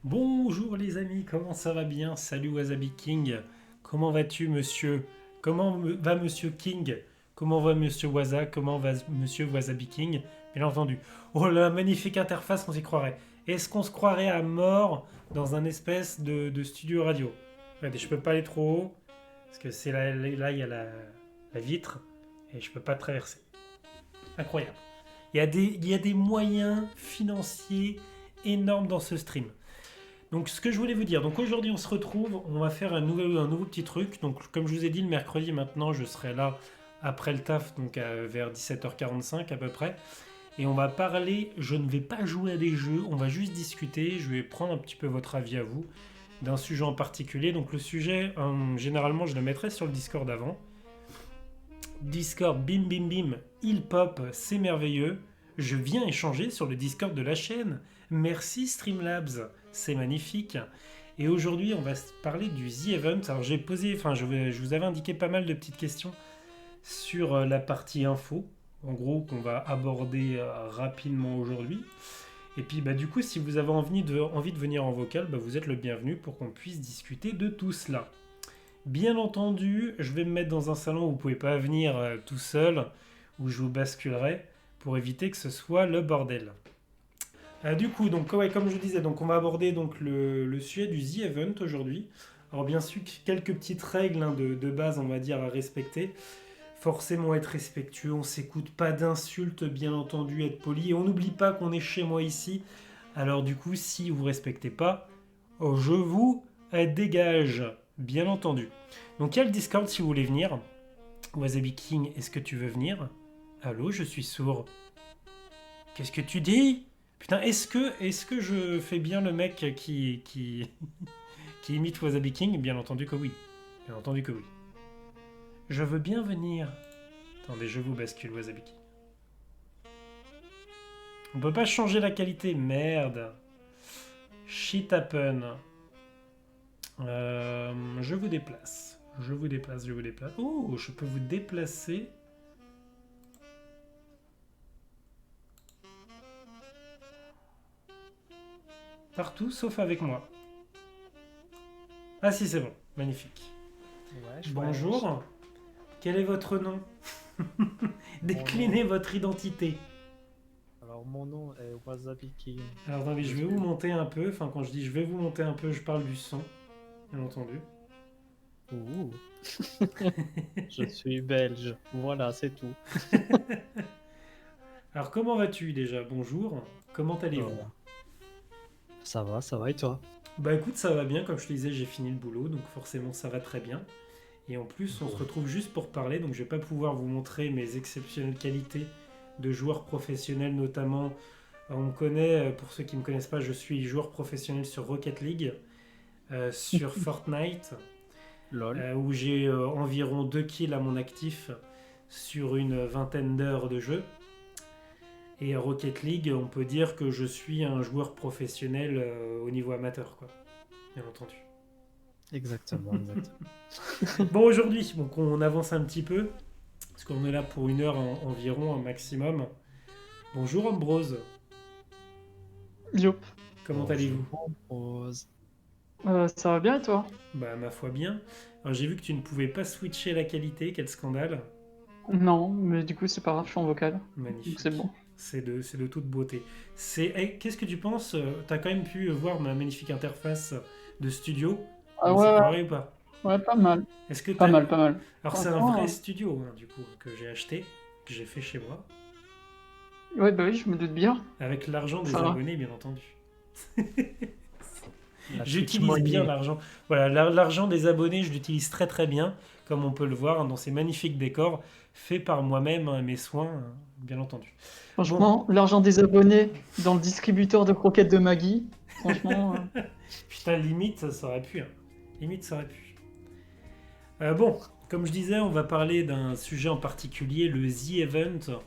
Bonjour les amis, comment ça va bien? Salut Wasabi King. Comment vas-tu monsieur? Va monsieur King? Comment va monsieur Waza? Comment va monsieur Wasabi King? Bien entendu. Oh la magnifique interface, on s'y croirait. Est-ce qu'on se croirait à mort dans un espèce de studio radio? Regardez, je peux pas aller trop haut, parce que c'est là il y a la vitre, et je peux pas traverser. Incroyable. Il y a des moyens financiers énormes dans ce stream. Donc ce que je voulais vous dire, donc aujourd'hui on se retrouve, on va faire un nouveau petit truc. Donc comme je vous ai dit, le mercredi maintenant je serai là après le taf, donc vers 17h45 à peu près. Et on va parler, je ne vais pas jouer à des jeux, on va juste discuter, je vais prendre un petit peu votre avis à vous d'un sujet en particulier. Donc le sujet, généralement je le mettrai sur le Discord avant. Discord, bim bim bim, il pop, c'est merveilleux. Je viens échanger sur le Discord de la chaîne. Merci Streamlabs, c'est magnifique. Et aujourd'hui, on va parler du The Event. Alors j'ai posé, je vous avais indiqué pas mal de petites questions sur la partie info, en gros qu'on va aborder rapidement aujourd'hui. Et puis du coup, si vous avez envie de venir en vocal, vous êtes le bienvenu pour qu'on puisse discuter de tout cela. Bien entendu, je vais me mettre dans un salon où vous ne pouvez pas venir tout seul, où je vous basculerai pour éviter que ce soit le bordel. Du coup, donc, ouais, comme je disais, donc, on va aborder donc, le sujet du The Event aujourd'hui. Alors bien sûr, quelques petites règles de base, on va dire, à respecter. Forcément être respectueux, on s'écoute, pas d'insultes, bien entendu, être poli. Et on n'oublie pas qu'on est chez moi ici. Alors du coup, si vous ne respectez pas, je vous dégage, bien entendu. Donc il y a le Discord si vous voulez venir. Wasabi King, est-ce que tu veux venir? Allô, je suis sourd. Qu'est-ce que tu dis? Putain, est-ce que je fais bien le mec qui imite Wasabi King? Bien entendu que oui. Bien entendu que oui. Je veux bien venir. Attendez, je vous bascule Wasabi King. On peut pas changer la qualité, merde. Shit happen. Je vous déplace. Je vous déplace. Oh, je peux vous déplacer. Partout, sauf avec moi. Ah si, c'est bon. Magnifique. Ouais, Bonjour. Quel est votre nom? Déclinez votre identité. Alors, mon nom est Wasabi King. Alors attendez, je vais vous monter un peu. Enfin, quand je dis je vais vous monter un peu, je parle du son. Bien entendu. Ouh. Je suis belge. Voilà, c'est tout. Alors comment vas-tu déjà? Bonjour. Comment allez-vous? Voilà. Ça va et toi? Bah écoute, ça va bien. Comme je te disais, j'ai fini le boulot, donc forcément ça va très bien. Et en plus, on se retrouve juste pour parler, donc je vais pas pouvoir vous montrer mes exceptionnelles qualités de joueur professionnel, notamment. On me connaît, pour ceux qui ne me connaissent pas, je suis joueur professionnel sur Rocket League, sur Fortnite, Lol. où j'ai environ 2 kills à mon actif sur une vingtaine d'heures de jeu. Et Rocket League, on peut dire que je suis un joueur professionnel au niveau amateur, quoi. Bien entendu. Exactement. Bon, aujourd'hui, donc on avance un petit peu, parce qu'on est là pour 1 heure environ, un maximum. Bonjour Ambrose, Youp. comment allez-vous? Rose. Ça va bien et toi? Bah, ma foi bien. Alors, j'ai vu que tu ne pouvais pas switcher la qualité, quel scandale. Non, mais du coup c'est pas grave, je suis en vocal. Magnifique. Donc c'est bon. C'est de toute beauté. Qu'est-ce que tu penses? T'as quand même pu voir ma magnifique interface de studio. Ah On s'y ouais, croirait ou pas? ouais, pas mal. Est-ce que Pas t'as- mal, pas mal. Alors c'est un Franchement, vrai studio, hein, du coup, que j'ai acheté, que j'ai fait chez moi, ouais, bah oui, je me doute bien. avec l'argent des Ça va. abonnés, bien entendu. La J'utilise Twitch bien money. l'argent. Voilà, l'argent des abonnés, je l'utilise très très bien, comme on peut le voir dans ces magnifiques décors faits par moi-même, hein, mes soins, bien entendu. Franchement, l'argent des abonnés dans le distributeur de croquettes de Maggie, franchement, Putain, limite, ça aurait pu. Hein. Limite, ça aurait pu. Bon, comme je disais, on va parler d'un sujet en particulier, le The Event.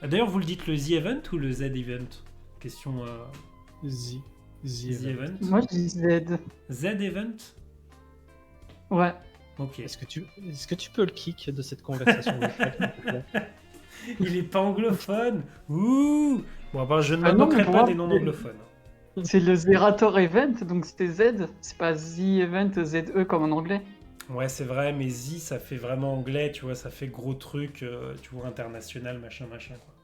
D'ailleurs, vous le dites le The Event ou le Z Event? Question The The event. Event. moi je dis Z. Z Event. Ouais. Ok. Est-ce que tu peux le kick de cette conversation s'il te plaît? Il est pas anglophone. Ouh. Bon, je ne me Ah non, mais moquerai pour pas moi, des non-anglophones. C'est le Zerator Event, donc c'est Z. C'est pas The Event, ZE comme en anglais. Ouais, c'est vrai, mais Z, ça fait vraiment anglais, tu vois, ça fait gros truc, tu vois, international, machin, machin, quoi.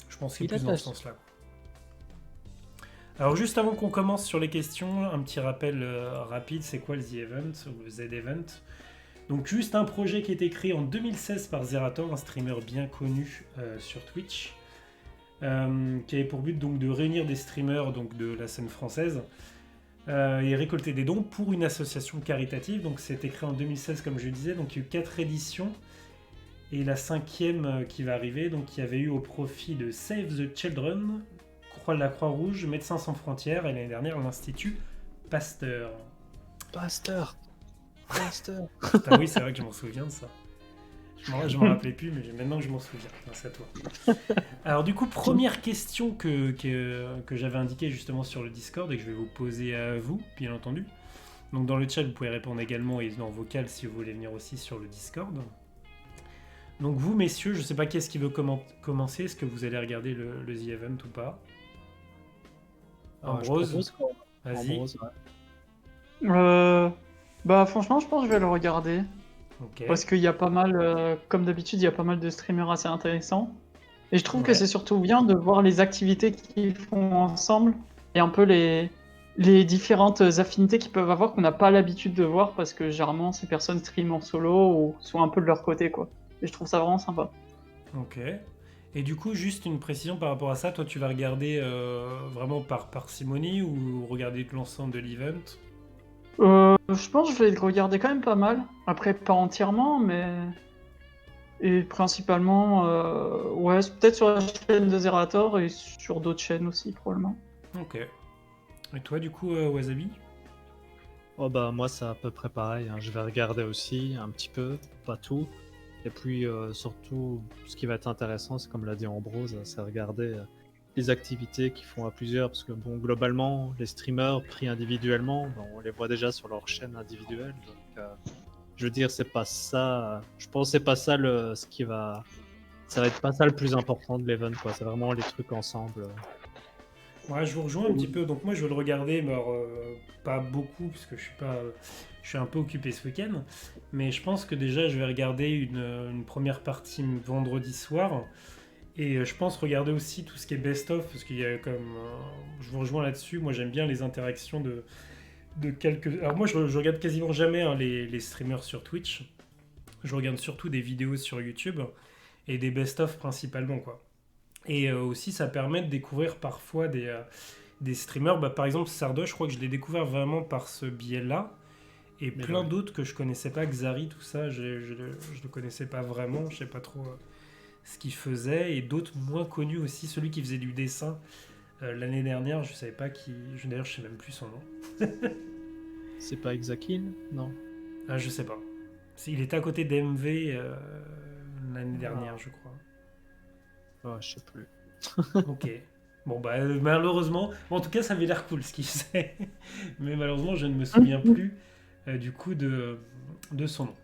Je pense que c'est Il a plus dans ce pas. sens-là. Alors, juste avant qu'on commence sur les questions, un petit rappel rapide, c'est quoi le The Event ou le Z Event? Donc, juste un projet qui a été créé en 2016 par Zerator, un streamer bien connu sur Twitch, qui avait pour but donc de réunir des streamers donc, de la scène française et récolter des dons pour une association caritative. Donc, c'était créé en 2016, comme je le disais. Donc, il y a eu 4 éditions. Et la 5e qui va arriver, donc il y avait eu au profit de Save the Children, la Croix-Rouge, Médecins sans frontières, et l'année dernière l'Institut Pasteur. Pasteur. Putain, oui, c'est vrai que je m'en souviens de ça. Je m'en rappelais plus, mais maintenant que je m'en souviens, grâce à toi. Alors du coup, première question que j'avais indiquée justement sur le Discord et que je vais vous poser à vous, bien entendu. Donc dans le chat, vous pouvez répondre également et en vocal si vous voulez venir aussi sur le Discord. Donc vous, messieurs, je sais pas qui est-ce qui veut commencer. Est-ce que vous allez regarder le The Event ou pas? Je Ambrose, propose qu'on- vas-y. Ambrose, ouais. Bah franchement, je pense que je vais le regarder. Ok. Parce qu'il y a pas mal, comme d'habitude, il y a pas mal de streamers assez intéressants. Et je trouve que Ouais. c'est surtout bien de voir les activités qu'ils font ensemble et un peu les différentes affinités qu'ils peuvent avoir qu'on n'a pas l'habitude de voir parce que généralement ces personnes streament en solo ou sont un peu de leur côté quoi. Et je trouve ça vraiment sympa. Ok. Et du coup, juste une précision par rapport à ça. Toi, tu vas regarder vraiment par parcimonie ou regarder l'ensemble de l'event? Je pense que je vais le regarder quand même pas mal. Après, pas entièrement, mais. Et principalement, ouais, c'est peut-être sur la chaîne de Zerator et sur d'autres chaînes aussi, probablement. Ok. Et toi, du coup, Wasabi? Oh bah moi c'est à peu près pareil, hein. Je vais regarder aussi un petit peu, pas tout. Et puis surtout, ce qui va être intéressant, c'est comme l'a dit Ambrose, c'est regarder les activités qu'ils font à plusieurs, parce que bon, globalement, les streamers pris individuellement, ben, on les voit déjà sur leur chaîne individuelle. Donc, je veux dire, c'est pas ça. Je pense que c'est pas ça ce qui va. Ça va être pas ça le plus important de l'event, quoi. C'est vraiment les trucs ensemble. Ouais, je vous rejoins un petit peu. Donc moi, je vais le regarder, mais alors, pas beaucoup, parce que je suis pas, je suis un peu occupé ce week-end. Mais je pense que déjà, je vais regarder une première partie vendredi soir. Et je pense regarder aussi tout ce qui est best-of, parce qu'il y a comme... je vous rejoins là-dessus, moi j'aime bien les interactions de quelques... Alors moi je regarde quasiment jamais hein, les streamers sur Twitch, je regarde surtout des vidéos sur YouTube, et des best-of principalement, quoi. Et aussi ça permet de découvrir parfois des streamers, bah, par exemple Sardoche, je crois que je l'ai découvert vraiment par ce biais-là, et Mais plein ouais. d'autres que je connaissais pas, Xari, tout ça, je le connaissais pas vraiment, je sais pas trop... ce qu'il faisait, et d'autres moins connus aussi, celui qui faisait du dessin l'année dernière, je savais pas qui, d'ailleurs je sais même plus son nom. C'est pas Exakin? Non. Ah, je sais pas. Il était à côté d'MV l'année Ah, dernière, je crois. je sais plus. Ok. Bon bah malheureusement, bon, en tout cas ça avait l'air cool ce qu'il faisait, mais malheureusement je ne me souviens plus du coup de son nom.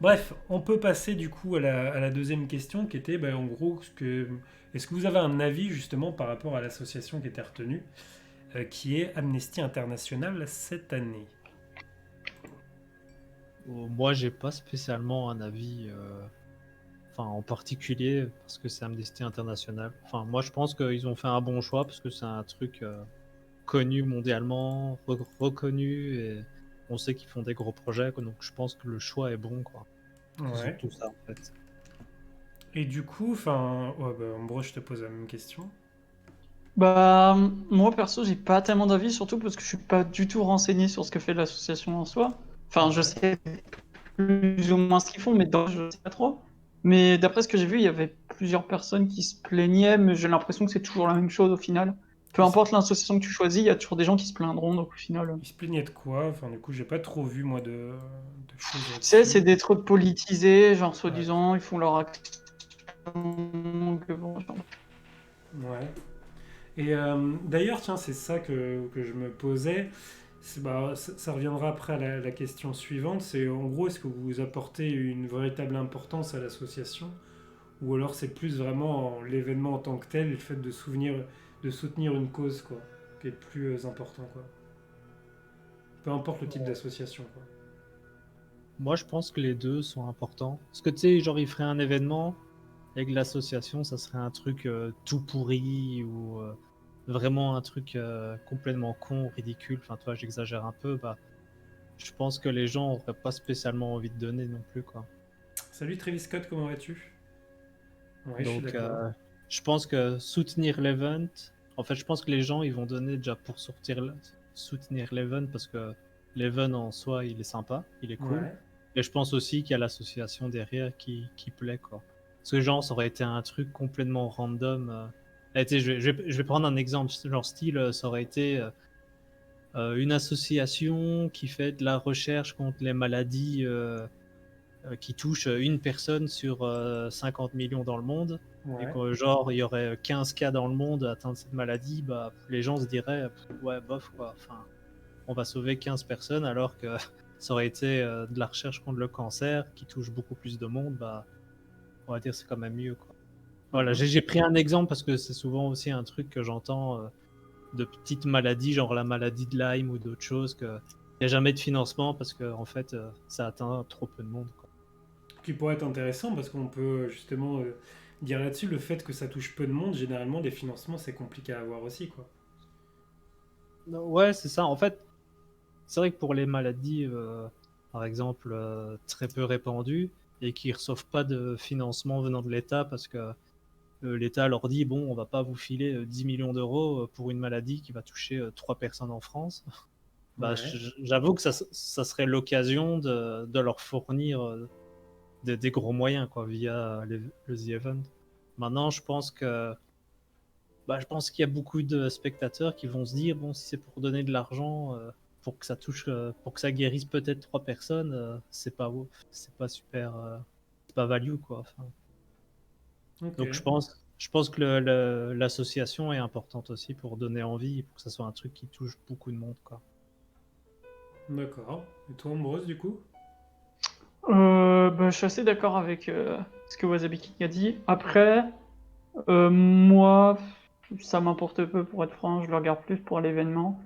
Bref, on peut passer du coup à la deuxième question qui était en gros est-ce que vous avez un avis justement par rapport à l'association qui était retenue, qui est Amnesty International cette année? Moi, j'ai pas spécialement un avis en particulier parce que c'est Amnesty International. Enfin, moi, je pense qu'ils ont fait un bon choix parce que c'est un truc connu mondialement, reconnu et on sait qu'ils font des gros projets, quoi. Donc je pense que le choix est bon, quoi. C'est Ouais. surtout ça, en fait. Et du coup, enfin, ouais, bah, en gros, je te pose la même question. Bah, moi perso, j'ai pas tellement d'avis, surtout parce que je suis pas du tout renseigné sur ce que fait l'association en soi. Enfin, je Ouais. sais plus ou moins ce qu'ils font, mais je sais pas trop. Mais d'après ce que j'ai vu, il y avait plusieurs personnes qui se plaignaient, mais j'ai l'impression que c'est toujours la même chose au final. Peu Ils, importe l'association que tu choisis, il y a toujours des gens qui se plaindront, donc au final. ils se plaignaient de quoi? Enfin, du coup, j'ai pas trop vu moi de choses Tu sais, c'est là-dessus. des trucs politisés, genre Ouais. soi-disant, ils font leur action. Donc, bon, genre. Ouais. Et d'ailleurs, tiens, c'est ça que je me posais. Ça reviendra après à la question suivante. C'est en gros, est-ce que vous apportez une véritable importance à l'association ou alors c'est plus vraiment l'événement en tant que tel et le fait de de soutenir une cause, quoi, qui est plus important, quoi. Peu importe le type d'association, quoi. Moi, je pense que les deux sont importants. Parce que tu sais, genre, il ferait un événement avec l'association, ça serait un truc tout pourri ou vraiment un truc complètement con, ridicule. Enfin, toi, j'exagère un peu. Bah, je pense que les gens auraient pas spécialement envie de donner non plus, quoi. Salut Travis Scott, comment vas-tu? Ouais, je suis Donc, d'accord. je pense que soutenir l'event, en fait, je pense que les gens, ils vont donner déjà pour soutenir l'event parce que l'event en soi, il est sympa, il est cool. Ouais. Et je pense aussi qu'il y a l'association derrière qui plaît, quoi. Parce que genre, ça aurait été un truc complètement random. Tu sais, je vais prendre un exemple, genre style, ça aurait été une association qui fait de la recherche contre les maladies qui touchent une personne sur 50 millions dans le monde. Et Ouais. que genre, il y aurait 15 cas dans le monde atteints de cette maladie, bah, les gens se diraient, ouais, bof, quoi. Enfin, on va sauver 15 personnes alors que ça aurait été de la recherche contre le cancer qui touche beaucoup plus de monde, bah, on va dire c'est quand même mieux, quoi. Voilà, Mhm. j'ai pris un exemple parce que c'est souvent aussi un truc que j'entends de petites maladies, genre la maladie de Lyme ou d'autres choses, qu'il n'y a jamais de financement parce que en fait, ça atteint trop peu de monde, quoi. Qui pourrait être intéressant parce qu'on peut justement dire là-dessus le fait que ça touche peu de monde, généralement des financements c'est compliqué à avoir aussi, quoi. Ouais, c'est ça. En fait, c'est vrai que pour les maladies, par exemple, très peu répandues et qui ne reçoivent pas de financement venant de l'État parce que l'État leur dit, bon, on va pas vous filer 10 millions d'euros pour une maladie qui va toucher 3 personnes en France. Bah, Ouais. j'avoue que ça serait l'occasion de leur fournir des gros moyens, quoi, via le The Event. Maintenant, je pense qu'il y a beaucoup de spectateurs qui vont se dire, bon, si c'est pour donner de l'argent, pour que ça touche, pour que ça guérisse peut-être 3 personnes, c'est pas super, c'est pas value, quoi. Enfin, Ok. donc je pense que l'association est importante aussi pour donner envie, pour que ça soit un truc qui touche beaucoup de monde, quoi. D'accord. Et toi, Ambrose, du coup? Bah, je suis assez d'accord avec ce que Wasabi King a dit. Après, moi, ça m'importe peu pour être franc, je le regarde plus pour l'événement.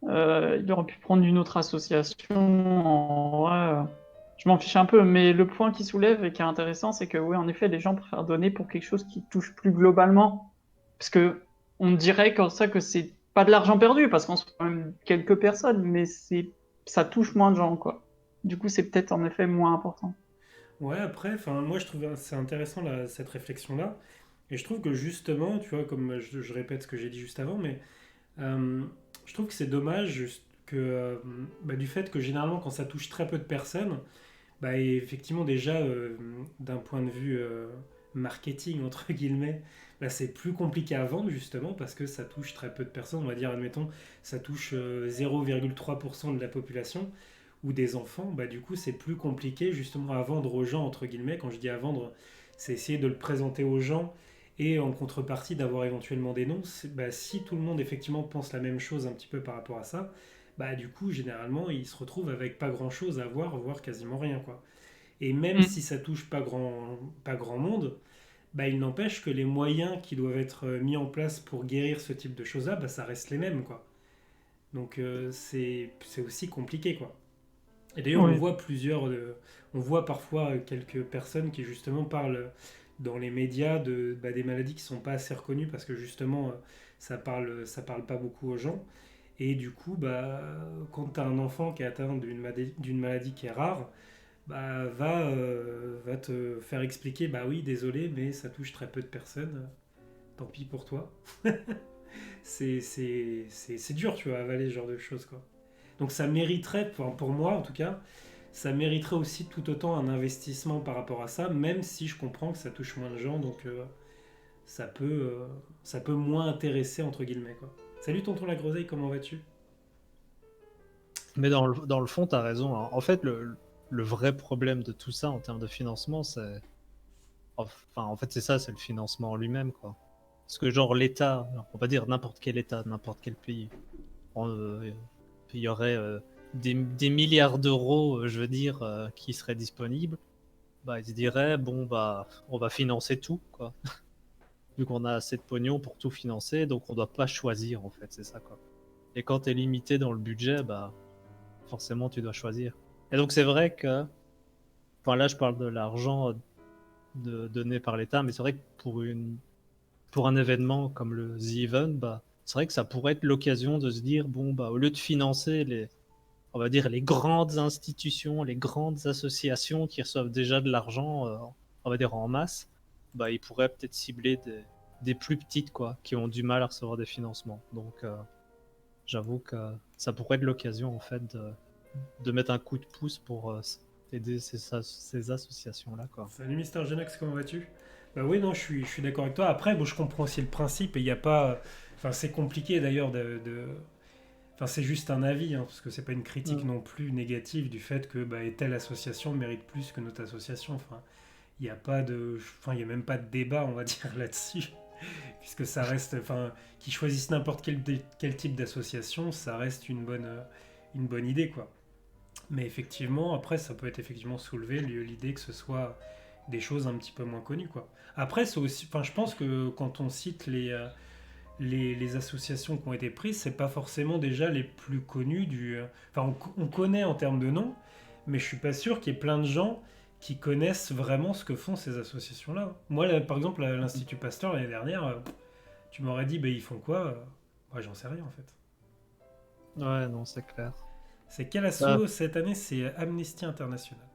Il aurait pu prendre une autre association. En vrai, je m'en fiche un peu, mais le point qu'il soulève et qui est intéressant, c'est que oui, en effet, les gens préfèrent donner pour quelque chose qui touche plus globalement. Parce que on dirait comme ça que c'est pas de l'argent perdu, parce qu'on se quand même quelques personnes, mais ça touche moins de gens, quoi. Du coup, c'est peut-être en effet moins important. Ouais, après, enfin, moi je trouve c'est intéressant cette réflexion-là. Et je trouve que justement, tu vois, comme je répète ce que j'ai dit juste avant, mais euh, je trouve que c'est dommage que bah, du fait que généralement quand ça touche très peu de personnes, bah, et effectivement déjà d'un point de vue marketing entre guillemets, bah, c'est plus compliqué à vendre justement parce que ça touche très peu de personnes. On va dire, admettons, ça touche 0,3% de la population ou des enfants. Bah, du coup, c'est plus compliqué justement à vendre aux gens entre guillemets. Quand je dis à vendre, c'est essayer de le présenter aux gens et en contrepartie d'avoir éventuellement des noms. Bah, si tout le monde effectivement pense la même chose un petit peu par rapport à ça, bah du coup généralement ils se retrouvent avec pas grand chose à voir, voire quasiment rien, quoi. Et même Mm. si ça touche pas grand monde, bah il n'empêche que les moyens qui doivent être mis en place pour guérir ce type de choses-là, bah ça reste les mêmes, quoi. Donc c'est aussi compliqué, quoi. Et d'ailleurs Oui. on voit parfois quelques personnes qui justement parlent dans les médias bah, des maladies qui sont pas assez reconnues parce que justement ça parle pas beaucoup aux gens. Et du coup, bah, quand tu as un enfant qui est atteint d'une maladie qui est rare, bah, va te faire expliquer, bah oui, désolé, mais ça touche très peu de personnes. Tant pis pour toi. C'est dur, tu vois, avaler ce genre de choses, quoi. Donc ça mériterait, pour moi en tout cas, ça mériterait aussi tout autant un investissement par rapport à ça, même si je comprends que ça touche moins de gens, donc ça, peut, euh, ça peut moins intéresser, entre guillemets, quoi. Salut tonton la groseille, comment vas-tu? Mais dans le fond, tu as raison. En fait, le vrai problème de tout ça en termes de financement, enfin, en fait, c'est ça, c'est le financement en lui-même, quoi. Parce que genre l'État, on va dire n'importe quel État, n'importe quel pays, il y aurait des milliards d'euros, je veux dire, qui seraient disponibles. Bah, ils se diraient, bon, bah, on va financer tout, quoi. vu qu'on a assez de pognon pour tout financer, donc on doit pas choisir en fait, c'est ça quoi. Et quand tu es limité dans le budget, bah forcément tu dois choisir. Et donc c'est vrai que, enfin là je parle de l'argent donné par l'État, mais c'est vrai que pour un événement comme le The Event, bah c'est vrai que ça pourrait être l'occasion de se dire bon bah au lieu de financer on va dire les grandes institutions, les grandes associations qui reçoivent déjà de l'argent, on va dire en masse, bah ils pourraient peut-être cibler des plus petites quoi, qui ont du mal à recevoir des financements. Donc j'avoue que ça pourrait être l'occasion en fait de mettre un coup de pouce pour aider ces associations-là quoi. Salut Mister Genox, comment vas-tu? Bah oui, non, je suis d'accord avec toi. Après, bon, je comprends aussi le principe et il n'y a pas. Enfin, c'est compliqué d'ailleurs Enfin, c'est juste un avis, hein, parce que c'est pas une critique Mm. non plus négative du fait que bah, telle association mérite plus que notre association. Enfin, il n'y a pas de. Enfin, il y a même pas de débat, on va dire, là-dessus. Puisque ça reste. Enfin, qu'ils choisissent n'importe quel type d'association, ça reste une bonne idée, quoi. Mais effectivement, après, ça peut être effectivement soulevé l'idée que ce soit des choses un petit peu moins connues, quoi. Après, c'est aussi, enfin, je pense que quand on cite les associations qui ont été prises, c'est pas forcément déjà les plus connues enfin, on connaît en termes de nom, mais je suis pas sûr qu'il y ait plein de gens qui connaissent vraiment ce que font ces associations-là. Moi, là, par exemple, à l'Institut Pasteur l'année dernière, tu m'aurais dit, bah, ils font quoi? Ouais, j'en sais rien en fait. Ouais, non, c'est clair. C'est quel Bah, asso cette année? C'est Amnesty International.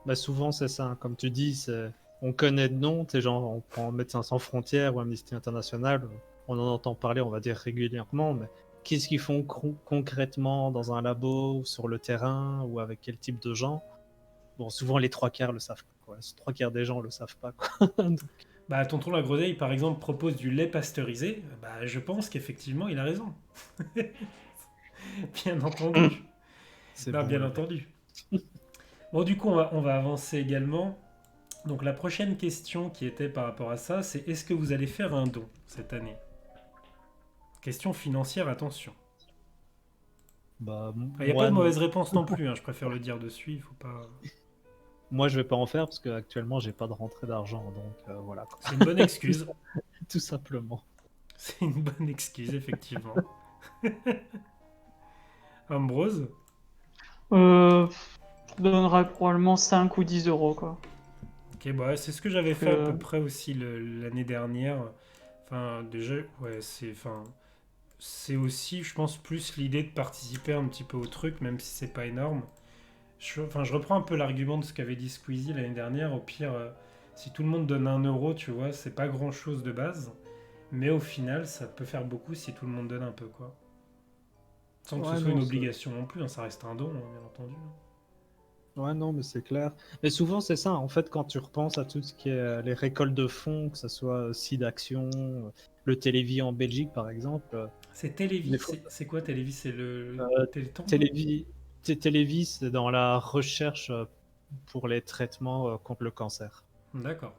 bah, souvent c'est ça, hein. Comme tu dis, on connaît de nom, t'es genre on prend Médecins sans frontières ou Amnesty International, on en entend parler, on va dire régulièrement, mais qu'est-ce qu'ils font concrètement dans un labo, ou sur le terrain, ou avec quel type de gens? Bon, souvent les trois quarts le savent pas, quoi. Les trois quarts des gens le savent pas, quoi. Donc, Bah, Tonton La Groseille, par exemple, propose du lait pasteurisé. Bah, je pense qu'effectivement, il a raison. Bien entendu. c'est Non, bon bien le lait. entendu. Bon, du coup, on va avancer également. Donc, la prochaine question qui était par rapport à ça, c'est est-ce que vous allez faire un don cette année? Question financière, attention. Bah, Il n'y a pas moi de non. mauvaise réponse non plus, hein, je préfère le dire dessus, il faut pas... Moi je vais pas en faire parce qu'actuellement j'ai pas de rentrée d'argent, donc voilà, quoi. C'est une bonne Tout, excuse. tout simplement. C'est une bonne excuse, effectivement. Ambrose? Euh, je donnerais probablement 5 ou 10 euros, quoi. Ok, bah, c'est ce que j'avais Parce fait à que peu près aussi l'année dernière. Enfin, déjà, ouais, c'est aussi, je pense, plus l'idée de participer un petit peu au truc, même si c'est pas énorme. Enfin, je reprends un peu l'argument de ce qu'avait dit Squeezie l'année dernière. Au pire, si tout le monde donne 1 euro, tu vois, c'est pas grand chose de base. Mais au final, ça peut faire beaucoup si tout le monde donne un peu, quoi. Sans que ce Ouais, soit une non, obligation non plus, hein, ça reste un don, hein, bien entendu. ouais, non, mais c'est clair. Mais souvent, c'est ça. En fait, quand tu repenses à tout ce qui est les récoltes de fonds, que ce soit SIDAction, le Télévis en Belgique, par exemple, C'est des Télévis, fois, c'est quoi Télévis? C'est le euh, Téléthon, non? Télévis, Télévis, c'est dans la recherche pour les traitements contre le cancer. D'accord.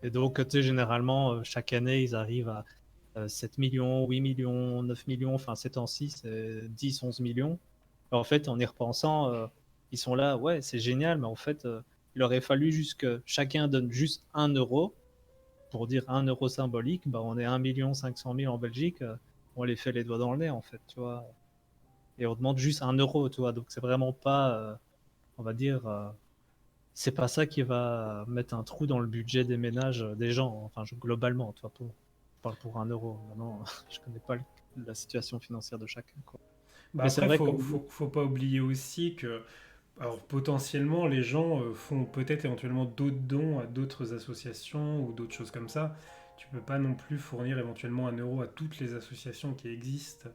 Et donc, tu sais, généralement, chaque année, ils arrivent à 7 millions, 8 millions, 9 millions, enfin, ces temps-ci, c'est 10, 11 millions. En fait, en y repensant, ils sont là, ouais, c'est génial, mais en fait, il aurait fallu juste que chacun donne juste 1 euro pour dire 1 euro symbolique. Bah, on est 1 500 000 en Belgique, on les fait les doigts dans le nez, en fait, tu vois. Et on demande juste 1 euro, tu vois. Donc, c'est vraiment pas, on va dire, c'est pas ça qui va mettre un trou dans le budget des ménages des gens, enfin, globalement, tu vois. Je parle pour 1 euro. Maintenant, je connais pas la situation financière de chacun, quoi. Bah Mais c'est après, vrai, faut pas oublier aussi que, alors potentiellement, les gens font peut-être éventuellement d'autres dons à d'autres associations ou d'autres choses comme ça. Tu peux pas non plus fournir éventuellement 1 euro à toutes les associations qui existent.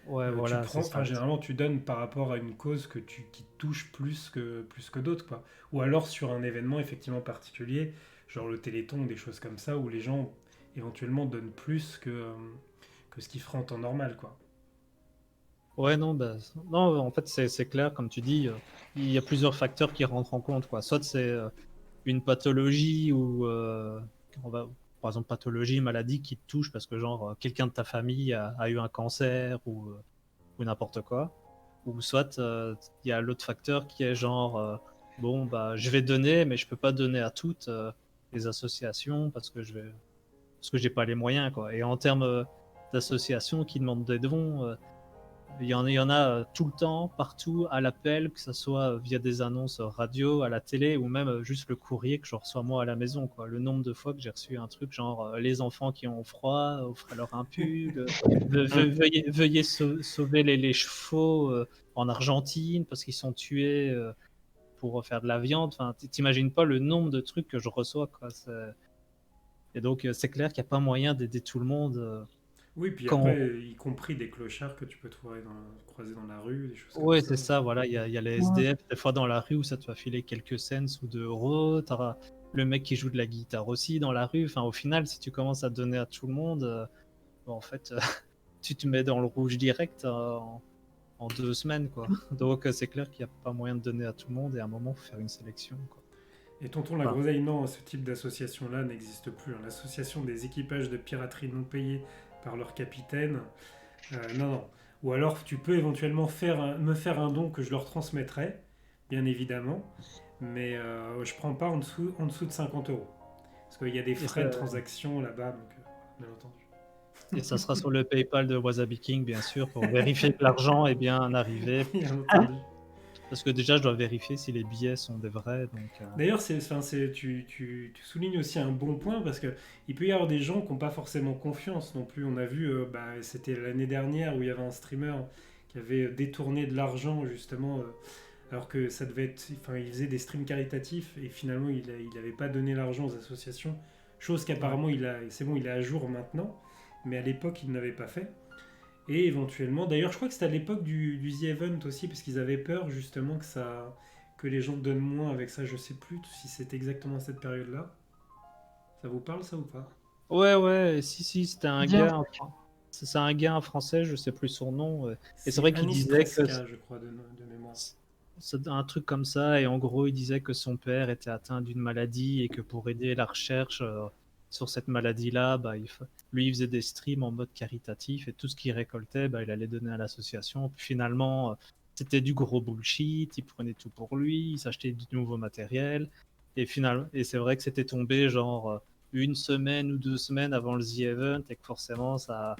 ouais, Tu voilà, c'est prends, ça. enfin généralement tu donnes par rapport à une cause qui te touche plus que d'autres, quoi. Ou alors sur un événement effectivement particulier, genre le Téléthon ou des choses comme ça, où les gens éventuellement donnent plus que ce qu'ils feraient en temps normal, quoi. Ouais, non, bah, non, en fait, c'est clair, comme tu dis, il y a plusieurs facteurs qui rentrent en compte, quoi. Soit c'est une pathologie ou, on va, par exemple, pathologie, maladie qui te touche parce que, genre, quelqu'un de ta famille a eu un cancer ou n'importe quoi. Ou soit il y a l'autre facteur qui est genre, bon, bah, je vais donner, mais je peux pas donner à toutes les associations parce que je vais. parce que j'ai pas les moyens, quoi. Et en termes d'associations qui demandent des dons, il y en a tout le temps, partout, à l'appel, que ce soit via des annonces radio, à la télé, ou même juste le courrier que je reçois moi à la maison, quoi. Le nombre de fois que j'ai reçu un truc genre les enfants qui ont froid, offrez-leur un pull, veuillez sauver les chevaux en Argentine parce qu'ils sont tués pour faire de la viande. Enfin, t'imagines pas le nombre de trucs que je reçois, quoi. Et donc, c'est clair qu'il n'y a pas moyen d'aider tout le monde. Oui, puis Quand... après, y compris des clochards que tu peux croiser dans la rue, des choses comme Ouais, ça. c'est ça, voilà. Il y a les Ouais. SDF, des fois dans la rue, où ça te va filer quelques cents ou 2 euros. T'auras le mec qui joue de la guitare aussi dans la rue. Enfin, au final, si tu commences à donner à tout le monde, en fait, tu te mets dans le rouge direct en 2 semaines, quoi. Donc, c'est clair qu'il n'y a pas moyen de donner à tout le monde, et à un moment, il faut faire une sélection, quoi. Et Tonton la Enfin, Groseille, non, ce type d'association-là n'existe plus, hein. L'association des équipages de piraterie non payés par leur capitaine, non, non. Ou alors tu peux éventuellement me faire un don que je leur transmettrai, bien évidemment, mais je prends pas en dessous de 50 euros. Parce qu'il y a des et frais de ça, transaction là-bas, donc bien entendu. et ça sera sur le PayPal de Wasabi King, bien sûr, pour vérifier que l'argent est bien arrivé. Bien entendu. Parce que déjà, je dois vérifier si les billets sont des vrais. Donc, D'ailleurs, tu soulignes aussi un bon point parce que il peut y avoir des gens qui n'ont pas forcément confiance non plus. On a vu, c'était l'année dernière où il y avait un streamer qui avait détourné de l'argent justement, alors que ça devait être, enfin, il faisait des streams caritatifs et finalement il n'avait pas donné l'argent aux associations. Chose ouais. qu'apparemment c'est bon, il est à jour maintenant, mais à l'époque il n'avait pas fait. Et éventuellement, d'ailleurs, je crois que c'était à l'époque du The Event aussi, parce qu'ils avaient peur justement que les gens donnent moins avec ça. Je sais plus si c'était exactement cette période-là. Ça vous parle ça ou pas? Ouais, ouais, si, c'était un Bien. gars, c'est un gars français, je sais plus son nom. Et c'est C'est vrai qu'il Anis disait que Tresca, je crois, de mémoire. c'est un truc comme ça, et en gros, il disait que son père était atteint d'une maladie et que pour aider la recherche sur cette maladie-là, lui, il faisait des streams en mode caritatif, et tout ce qu'il récoltait, il allait donner à l'association. Puis finalement, c'était du gros bullshit, il prenait tout pour lui, il s'achetait du nouveau matériel, et c'est vrai que c'était tombé genre 1 semaine ou 2 semaines avant le The Event, et que forcément, ça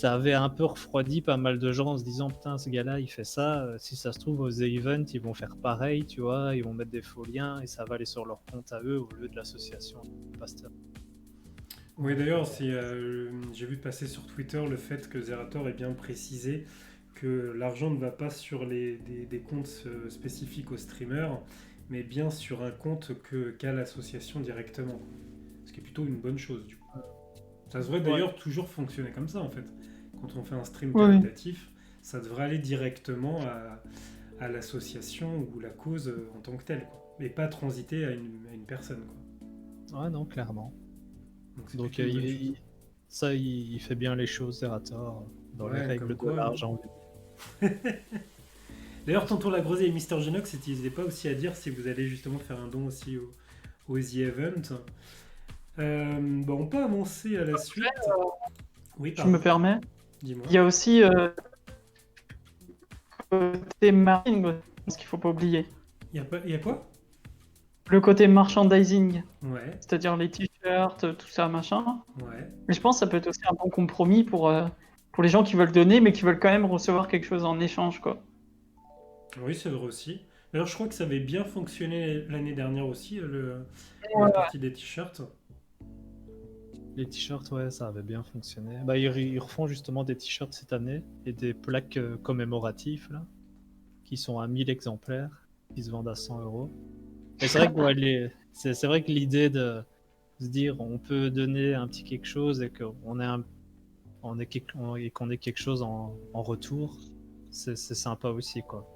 avait un peu refroidi pas mal de gens en se disant putain, ce gars-là il fait ça, si ça se trouve aux events ils vont faire pareil, tu vois, ils vont mettre des faux liens et ça va aller sur leur compte à eux au lieu de l'association Pasteur. Oui, d'ailleurs, j'ai vu passer sur Twitter le fait que Zerator ait bien précisé que l'argent ne va pas sur des comptes spécifiques aux streamers, mais bien sur un compte qu'a l'association directement. Ce qui est plutôt une bonne chose, du coup. Ça devrait Ouais. d'ailleurs toujours fonctionner comme ça, en fait. Quand on fait un stream Oui, oui. caritatif, ça devrait aller directement à l'association ou la cause en tant que telle, quoi. Et pas transiter à une personne, quoi. Ouais, non, clairement. Donc c'est Donc plutôt une bonne chose. il fait bien les choses, Zerator, dans les Ouais, comme règles de quoi, l'art, hein. j'ai envie. D'ailleurs, Tonton la Groseille et Mister Genox, n'hésitez pas aussi à dire si vous allez justement faire un don aussi au The Event. On peut avancer à la suite. Oui, Je me pardon, permets. dis-moi. Il y a aussi côté marketing, ce qu'il faut pas oublier. Il y a quoi? Le côté merchandising, Ouais, c'est-à-dire les t-shirts, tout ça, machin. ouais. Mais je pense que ça peut être aussi un bon compromis pour les gens qui veulent donner, mais qui veulent quand même recevoir quelque chose en échange, quoi. Oui, c'est vrai aussi. D'ailleurs, je crois que ça avait bien fonctionné l'année dernière aussi, la Ouais. partie des t-shirts. Les t-shirts, ouais, ça avait bien fonctionné. Ils refont justement des t-shirts cette année et des plaques commémoratifs là, qui sont à 1000 exemplaires, qui se vendent à 100 euros. Et c'est vrai que c'est vrai que l'idée de se dire on peut donner un petit quelque chose et qu'on ait et qu'on ait quelque chose en retour, c'est sympa aussi, quoi.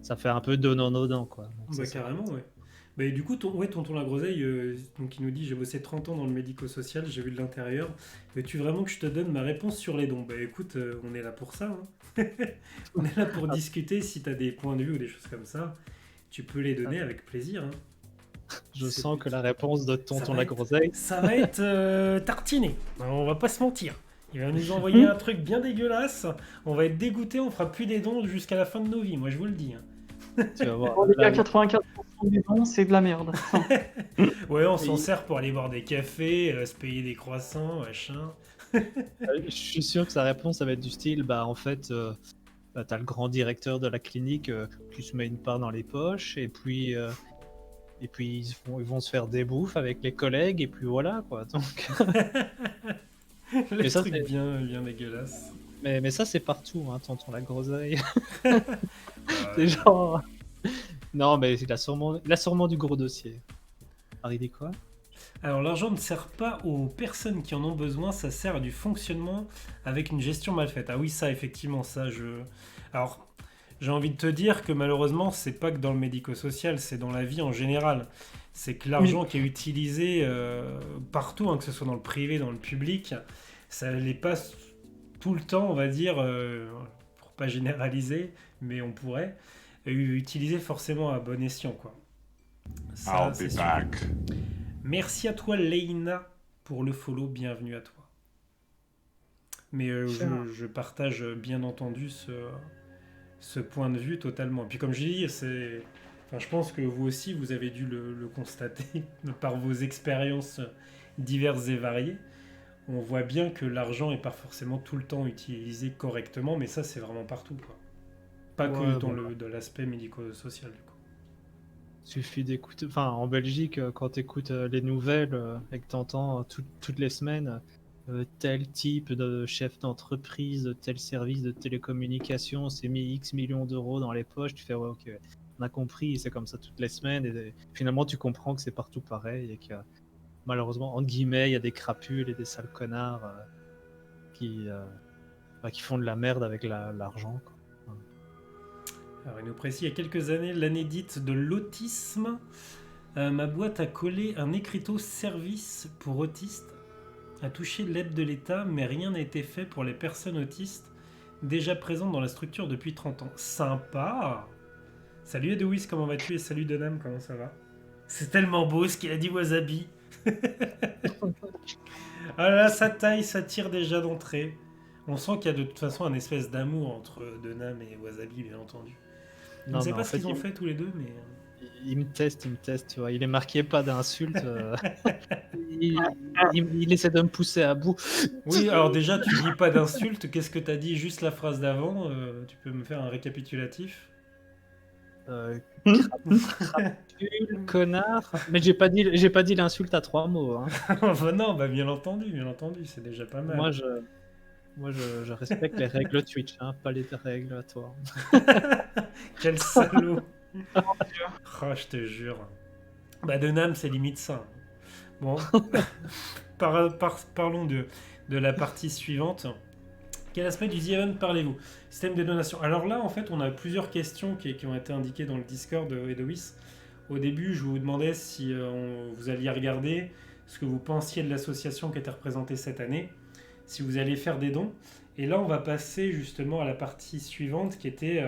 Ça fait un peu donnant-donnant, quoi. Donc, Bah, c'est ça. carrément, ouais. Bah, et du coup, Tonton la Groseille, donc, il nous dit j'ai bossé 30 ans dans le médico-social, j'ai vu de l'intérieur. Veux-tu vraiment que je te donne ma réponse sur les dons? Bah écoute, on est là pour ça, hein. On est là pour discuter. Si tu as des points de vue ou des choses comme ça, tu peux les donner avec plaisir, hein. Je C'est- sens que la réponse de Ça Tonton va la être- Groseille, Ça va être tartiné. On va pas se mentir. Il va nous envoyer un truc bien dégueulasse. On va être dégoûté. On fera plus des dons jusqu'à la fin de nos vies. Moi, je vous le dis, hein. Tu vas voir. Bon, les Là, gars, 84% des noms, c'est de la merde. Ouais, on s'en Et- sert pour aller boire des cafés, se payer des croissants, machin. je suis sûr que sa réponse, ça va être du style, bah en fait, bah, t'as le grand directeur de la clinique qui se met une part dans les poches, et puis ils vont se faire des bouffes avec les collègues, et puis voilà, quoi. Donc, Le mais ça, truc c'est, bien dégueulasse. mais ça, c'est partout, hein, tonton la groseille. Bah, C'est genre... Non, mais il a sûrement du gros dossier. Harry dit quoi? Alors l'argent ne sert pas aux personnes qui en ont besoin, ça sert à du fonctionnement avec une gestion mal faite. Ah oui, ça effectivement, ça je... Alors j'ai envie de te dire que malheureusement c'est pas que dans le médico-social, c'est dans la vie en général. C'est que l'argent qui est utilisé partout, hein, que ce soit dans le privé, dans le public, ça les passe tout le temps, on va dire, pour pas généraliser, mais on pourrait, utiliser forcément à bon escient, quoi. Ça, I'll c'est be sûr. back. Merci à toi, Leïna, pour le follow. Bienvenue à toi. Mais je partage bien entendu ce point de vue totalement. Et puis, comme je dis, enfin, je pense que vous aussi, vous avez dû le constater par vos expériences diverses et variées. On voit bien que l'argent n'est pas forcément tout le temps utilisé correctement, mais ça, c'est vraiment partout, quoi. Pas que Ouais, dans bon. dans l'aspect médico-social, du coup. Suffit d'écouter. Enfin, en Belgique, quand tu écoutes les nouvelles et que tu entends toutes les semaines tel type de chef d'entreprise, tel service de télécommunication s'est mis X millions d'euros dans les poches, tu fais ouais, ok, on a compris, c'est comme ça toutes les semaines. Et finalement, tu comprends que c'est partout pareil et que malheureusement, entre guillemets, il y a des crapules et des sales connards qui, qui font de la merde avec l'argent, quoi. Alors, il nous précise, il y a quelques années, l'année dite de l'autisme, ma boîte a collé un écriteau service pour autistes, a touché l'aide de l'État, mais rien n'a été fait pour les personnes autistes déjà présentes dans la structure depuis 30 ans. Sympa. Salut Edowis, comment vas-tu? Et salut Donam, comment ça va? C'est tellement beau ce qu'il a dit Wasabi. Ah là, ça taille, ça tire déjà d'entrée. On sent qu'il y a de toute façon un espèce d'amour entre Donam et Wasabi, bien entendu. Je ne Non, sais mais pas en ce qu'ils fait, ont fait tous les deux, mais... il me teste, tu vois. Il est marqué pas d'insultes. Il essaie de me pousser à bout. Oui, alors déjà, tu dis pas d'insultes. Qu'est-ce que t'as dit? Juste la phrase d'avant. Tu peux me faire un récapitulatif? Crapule, connard. Mais j'ai pas dit l'insulte à 3 mots, hein. Enfin, non, bah bien entendu, c'est déjà pas mal. Je respecte les règles Twitch, hein, pas les règles à toi. Quel salaud! Oh, je te jure. Bah, de Nam, c'est limite ça. Bon, parlons de la partie suivante. Quel aspect du The Event parlez-vous? Système de donation. Alors là, en fait, on a plusieurs questions qui ont été indiquées dans le Discord de Edois. Au début, je vous demandais si vous alliez regarder ce que vous pensiez de l'association qui était représentée cette année, si vous alliez faire des dons. Et là, on va passer justement à la partie suivante qui était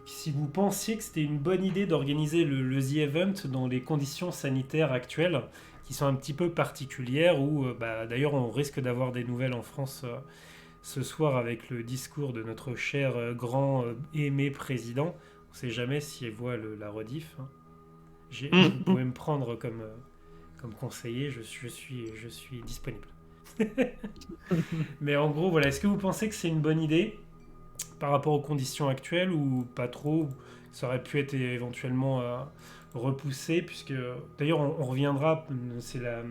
si vous pensiez que c'était une bonne idée d'organiser le The Event dans les conditions sanitaires actuelles, qui sont un petit peu particulières, où d'ailleurs on risque d'avoir des nouvelles en France ce soir avec le discours de notre cher grand aimé président. On ne sait jamais si elle voit la rediff. Hein. Vous pouvez me prendre comme conseiller, je suis disponible. Mais en gros, voilà, est-ce que vous pensez que c'est une bonne idée par rapport aux conditions actuelles ou pas trop? Ça aurait pu être éventuellement repoussé, puisque d'ailleurs on reviendra, c'est la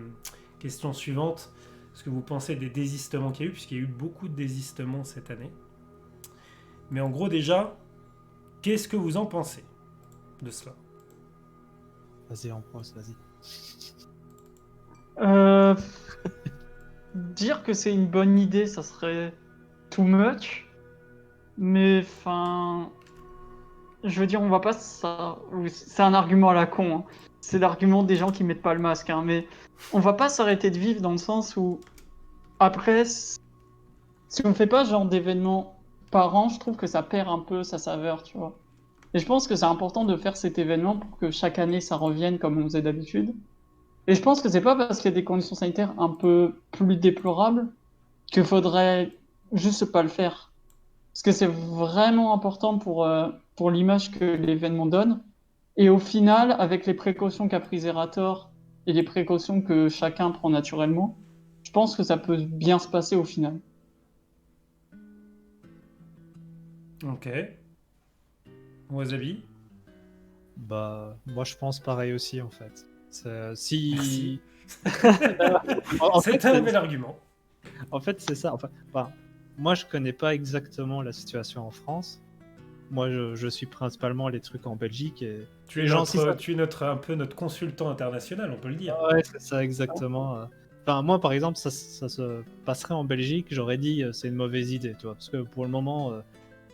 question suivante, ce que vous pensez des désistements qu'il y a eu, puisqu'il y a eu beaucoup de désistements cette année. Mais en gros déjà, qu'est-ce que vous en pensez de cela? Vas-y, en pense, vas-y. Dire que c'est une bonne idée, ça serait too much. Mais enfin, je veux dire, on va pas ça. C'est un argument à la con, hein. C'est l'argument des gens qui mettent pas le masque, hein. Mais on va pas s'arrêter de vivre dans le sens où après, si on fait pas ce genre d'événement par an, je trouve que ça perd un peu sa saveur, tu vois. Et je pense que c'est important de faire cet événement pour que chaque année ça revienne comme on faisait d'habitude. Et je pense que c'est pas parce qu'il y a des conditions sanitaires un peu plus déplorables qu'il faudrait juste pas le faire. Parce que c'est vraiment important pour pour l'image que l'événement donne. Et au final, avec les précautions qu'a pris Zerator et les précautions que chacun prend naturellement, je pense que ça peut bien se passer au final. Ok. Wasabi. Bah, moi je pense pareil aussi en fait. Merci. En fait, C'est un bel argument. en fait, c'est ça. Enfin, moi je connais pas exactement la situation en France. Moi je suis principalement les trucs en Belgique et Tu es les gens si ça. un peu notre consultant international, on peut le dire. Ouais, c'est ça exactement. Enfin, moi par exemple, ça se passerait en Belgique, j'aurais dit c'est une mauvaise idée, tu vois, parce que pour le moment.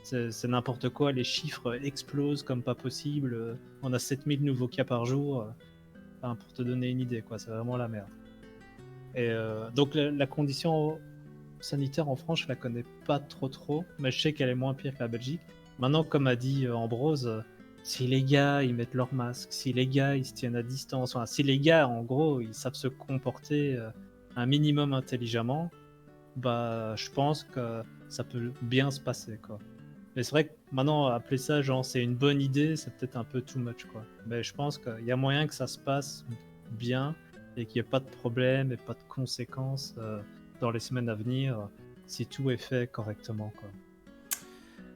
C'est n'importe quoi, les chiffres explosent comme pas possible. On a 7000 nouveaux cas par jour. Enfin, pour te donner une idée, quoi, c'est vraiment la merde. Et donc la condition sanitaire en France, je la connais pas trop, mais je sais qu'elle est moins pire que la Belgique. Maintenant, comme a dit Ambrose, si les gars ils mettent leur masque, si les gars ils se tiennent à distance, enfin, si les gars en gros ils savent se comporter un minimum intelligemment, bah je pense que ça peut bien se passer, quoi. Mais c'est vrai que maintenant, appeler ça, genre, c'est une bonne idée, c'est peut-être un peu too much, quoi. Mais je pense qu'il y a moyen que ça se passe bien et qu'il n'y ait pas de problème et pas de conséquences dans les semaines à venir si tout est fait correctement, quoi.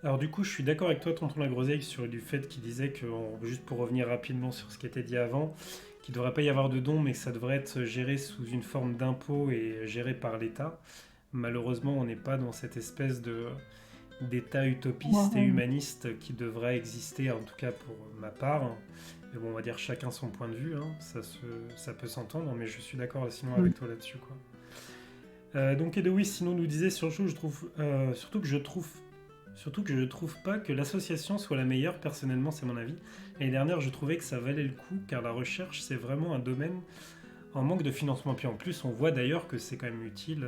Alors du coup, je suis d'accord avec toi, tonton Lagroseille, sur du fait qu'il disait que, juste pour revenir rapidement sur ce qui était dit avant, qu'il ne devrait pas y avoir de dons, mais que ça devrait être géré sous une forme d'impôt et géré par l'État. Malheureusement, on n'est pas dans cette espèce d'État utopiste et Ouais. humaniste qui devrait exister, en tout cas pour ma part. Mais bon, on va dire chacun son point de vue, hein. Ça peut s'entendre, mais je suis d'accord sinon avec toi là-dessus, quoi. Donc Edoui sinon nous disait surtout, surtout que je trouve pas que l'association soit la meilleure, personnellement c'est mon avis. L'année dernière je trouvais que ça valait le coup car la recherche c'est vraiment un domaine en manque de financement. Puis en plus on voit d'ailleurs que c'est quand même utile,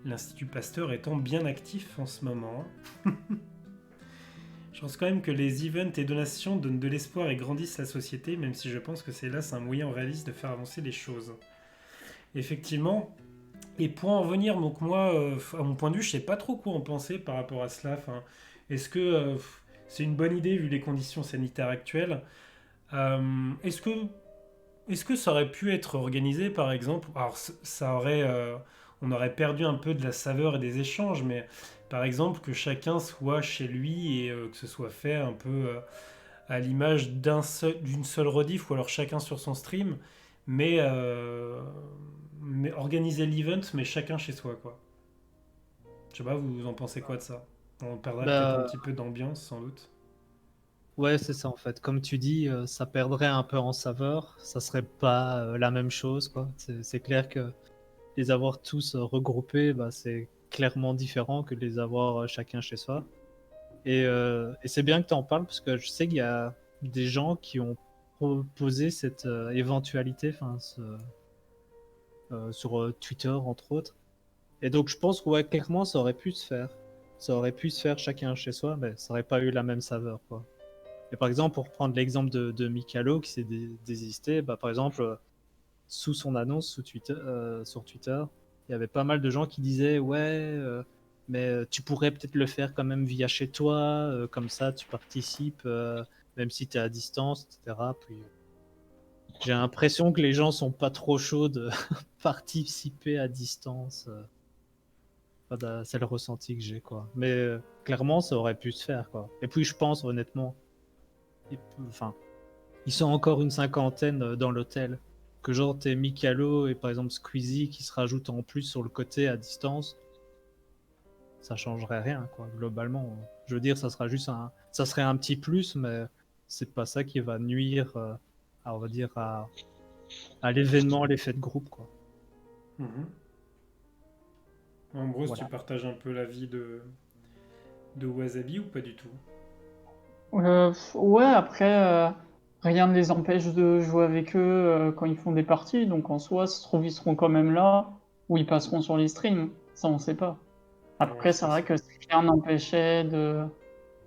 l'Institut Pasteur étant bien actif en ce moment. Je pense quand même que les events et donations donnent de l'espoir et grandissent la société, même si je pense que c'est là un moyen réaliste de faire avancer les choses. Effectivement. Et pour en venir, donc moi, à mon point de vue, je sais pas trop quoi en penser par rapport à cela. Enfin, est-ce que c'est une bonne idée vu les conditions sanitaires actuelles? Est-ce que ça aurait pu être organisé, par exemple? Alors, ça aurait, on aurait perdu un peu de la saveur et des échanges, mais par exemple que chacun soit chez lui et que ce soit fait un peu à l'image d'une seule rediff ou alors chacun sur son stream, mais, euh, mais organiser l'event, mais chacun chez soi, quoi. Je sais pas, vous en pensez quoi de ça? On perdrait peut-être un Bah, petit peu d'ambiance, sans doute. ouais, c'est ça en fait. Comme tu dis, ça perdrait un peu en saveur. Ça serait pas la même chose, quoi. C'est clair que les avoir tous regroupés, bah, c'est clairement différent que de les avoir chacun chez soi. Et c'est bien que tu en parles parce que je sais qu'il y a des gens qui ont proposé cette éventualité sur Twitter, entre autres. Et donc je pense que ouais, clairement, ça aurait pu se faire. Ça aurait pu se faire chacun chez soi, mais ça aurait pas eu la même saveur, quoi. Et par exemple, pour prendre l'exemple de Mikalo qui s'est désisté, bah, par exemple, sous son annonce sur Twitter, il y avait pas mal de gens qui disaient ouais, mais tu pourrais peut-être le faire quand même via chez toi, comme ça tu participes, même si tu es à distance, etc. Puis j'ai l'impression que les gens sont pas trop chauds de participer à distance. C'est le ressenti que j'ai, quoi. Mais clairement, ça aurait pu se faire, quoi. Et puis je pense honnêtement, enfin, ils sont encore une cinquantaine dans l'hôtel. Que genre t'es Mikalo et par exemple Squeezie qui se rajoutent en plus sur le côté à distance, ça changerait rien, quoi. Globalement, je veux dire, ça serait un petit plus, mais c'est pas ça qui va nuire, on va dire à l'événement, l'effet de groupe, quoi. Mhm. Ambrose, tu Voilà. partages un peu l'avis de Wasabi ou pas du tout? Ouais, après, rien ne les empêche de jouer avec eux quand ils font des parties, donc en soi, ça se trouve, ils seront quand même là, ou ils passeront sur les streams, ça on sait pas. Ouais, Après, c'est c'est vrai ça. que rien n'empêchait de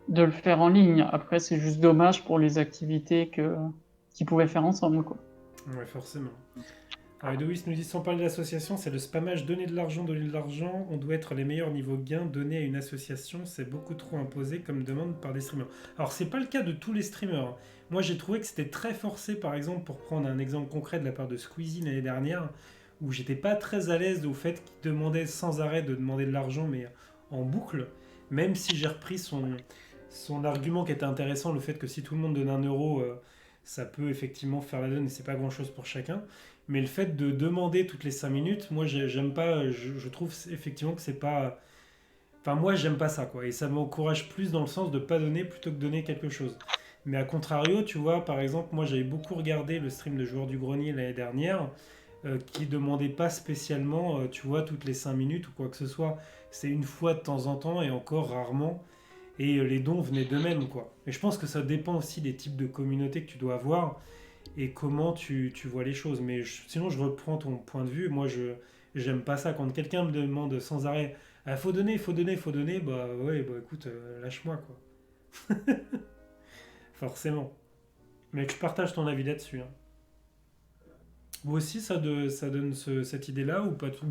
le faire en ligne. Après, c'est juste dommage pour les activités qu'ils pouvaient faire ensemble, quoi. Ouais, forcément. Alors, Edoïs nous dit sans parler de l'association, c'est le spammage, donner de l'argent, on doit être les meilleurs niveau gain, donner à une association, c'est beaucoup trop imposé comme demande par des streamers. Alors, c'est pas le cas de tous les streamers, hein. Moi, j'ai trouvé que c'était très forcé, par exemple, pour prendre un exemple concret de la part de Squeezie l'année dernière, où j'étais pas très à l'aise au fait qu'il demandait sans arrêt de demander de l'argent, mais en boucle, même si j'ai repris son argument qui était intéressant, le fait que si tout le monde donne 1 euro, ça peut effectivement faire la donne et c'est pas grand chose pour chacun. Mais le fait de demander toutes les 5 minutes, moi j'aime pas, je trouve effectivement que c'est pas. Enfin, moi j'aime pas ça quoi. Et ça m'encourage plus dans le sens de pas donner plutôt que donner quelque chose. Mais à contrario, tu vois, par exemple, moi j'avais beaucoup regardé le stream de Joueurs du Grenier l'année dernière, qui demandait pas spécialement, tu vois, toutes les 5 minutes ou quoi que ce soit. C'est une fois de temps en temps et encore rarement. Et les dons venaient d'eux-mêmes quoi. Et je pense que ça dépend aussi des types de communautés que tu dois avoir et comment tu vois les choses. Mais sinon, je reprends ton point de vue. Moi, je j'aime pas ça. Quand quelqu'un me demande sans arrêt, ah, faut donner, faut donner, faut donner, bah ouais, bah écoute, lâche-moi, quoi. Forcément. Mais je partage ton avis là-dessus, hein. Vous aussi, ça donne cette idée-là ou pas tout,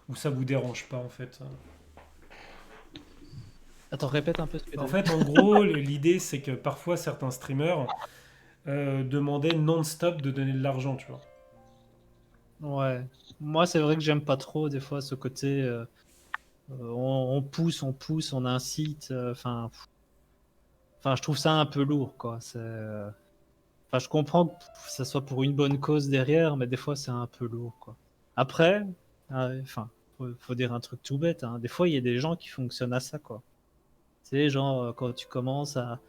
ou ça vous dérange pas, en fait, hein. Attends, répète un peu ce que En t'as fait, dit. en gros, l'idée, c'est que parfois, certains streamers demandaient non-stop de donner de l'argent, tu vois. Ouais. Moi, c'est vrai que j'aime pas trop, des fois, ce côté. On pousse, on incite. Enfin, je trouve ça un peu lourd, quoi. Enfin, je comprends que ça soit pour une bonne cause derrière, mais des fois, c'est un peu lourd, quoi. Après, enfin, faut dire un truc tout bête, hein. Des fois, il y a des gens qui fonctionnent à ça, quoi. Tu sais, genre, quand tu commences à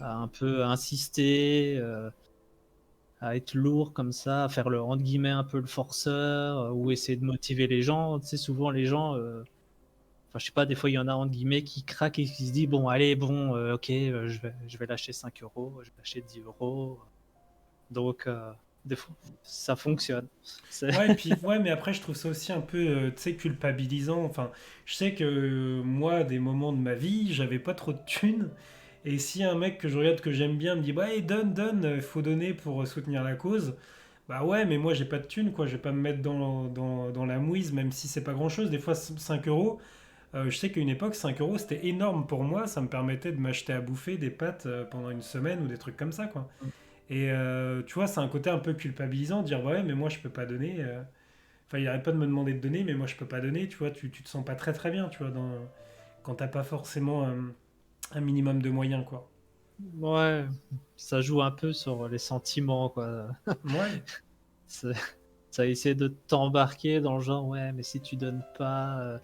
un peu insister, à être lourd comme ça, à faire le entre guillemets un peu le forceur, ou essayer de motiver les gens. Tu sais, souvent les gens, enfin je sais pas, des fois il y en a entre guillemets qui craquent et qui se disent bon allez bon, ok, je vais lâcher 5 euros, je vais lâcher 10 euros. Donc des fois ça fonctionne. C'est- Ouais, et puis, ouais, mais après, je trouve ça aussi un peu, tu sais, culpabilisant. Enfin, je sais que moi, à des moments de ma vie, j'avais pas trop de thunes. Et si un mec que je regarde, que j'aime bien, me dit, ouais, donne, donne, faut donner pour soutenir la cause. Bah ouais, mais moi, j'ai pas de thunes, quoi. Je vais pas me mettre dans la mouise, même si c'est pas grand-chose. Des fois, 5 euros. Je sais qu'à une époque, 5 euros, c'était énorme pour moi. Ça me permettait de m'acheter à bouffer des pâtes pendant une semaine ou des trucs comme ça, quoi. Et tu vois, c'est un côté un peu culpabilisant, de dire ouais, mais moi je peux pas donner. Enfin, il arrête pas de me demander de donner, mais moi je peux pas donner. Tu vois, tu te sens pas très très bien, tu vois, quand t'as pas forcément un minimum de moyens, quoi. Ouais, ça joue un peu sur les sentiments, quoi. Ouais, C'est- Ça essaie de t'embarquer dans le genre ouais, mais si tu donnes pas.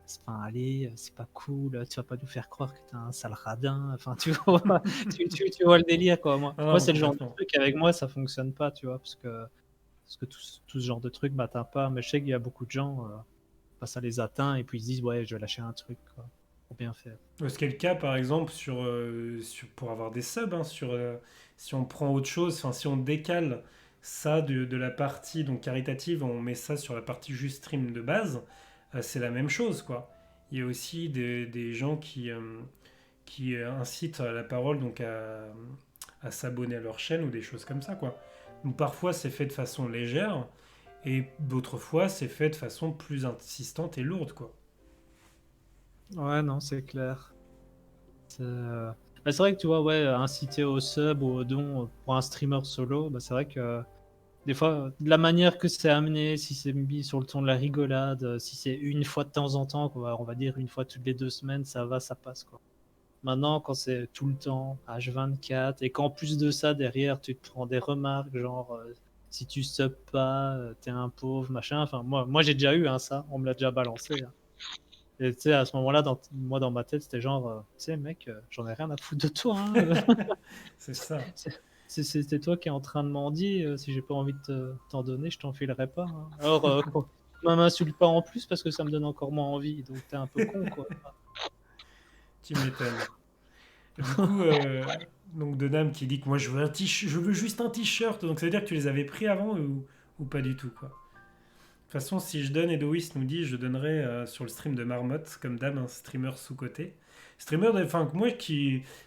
Enfin, allez, c'est pas cool, tu vas pas nous faire croire que t'es un sale radin. Enfin, tu vois, tu vois le délire, quoi. ah Moi non, c'est le genre de complètement. truc, avec moi, ça fonctionne pas, tu vois, parce que tout ce genre de truc m'atteint pas. Mais je sais qu'il y a beaucoup de gens, bah, ça les atteint, et puis ils se disent, ouais, je vais lâcher un truc, quoi, pour bien faire. Ce qui est le cas, par exemple, pour avoir des subs, hein, si on prend autre chose, enfin, si on décale ça de la partie donc caritative, on met ça sur la partie juste stream de base, c'est la même chose, quoi. Il y a aussi des gens qui incitent à la parole donc à s'abonner à leur chaîne ou des choses comme ça, quoi. Donc parfois c'est fait de façon légère et d'autres fois c'est fait de façon plus insistante et lourde, quoi. Ouais, non, c'est clair. Bah, c'est vrai que tu vois, ouais, inciter au sub ou au don pour un streamer solo, bah, c'est vrai que des fois, de la manière que c'est amené, si c'est mis sur le ton de la rigolade, si c'est une fois de temps en temps, quoi, on va dire une fois toutes les 2 semaines, ça va, ça passe, quoi. Maintenant, quand c'est tout le temps, H24, et qu'en plus de ça, derrière, tu te prends des remarques, genre, si tu sub pas, t'es un pauvre, machin. Enfin, moi j'ai déjà eu, hein, ça, on me l'a déjà balancé, hein. Et tu sais, à ce moment-là, moi, dans ma tête, c'était genre, tu sais, mec, j'en ai rien à foutre de toi, hein. C'est ça. C'est toi qui es en train de mendier. Si j'ai pas envie de t'en donner, je t'en filerai pas, hein. Alors, m'insulte pas en plus parce que ça me donne encore moins envie. Donc t'es un peu con, quoi. Tu m'étonnes. Du coup, donc de Dame qui dit que moi je veux juste un t-shirt, donc ça veut dire que tu les avais pris avant ou pas du tout, quoi. De toute façon, si je donne, Edoïs nous dit, je donnerai sur le stream de Marmotte, comme Dame, un streamer sous-côté. Streamer, enfin, moi,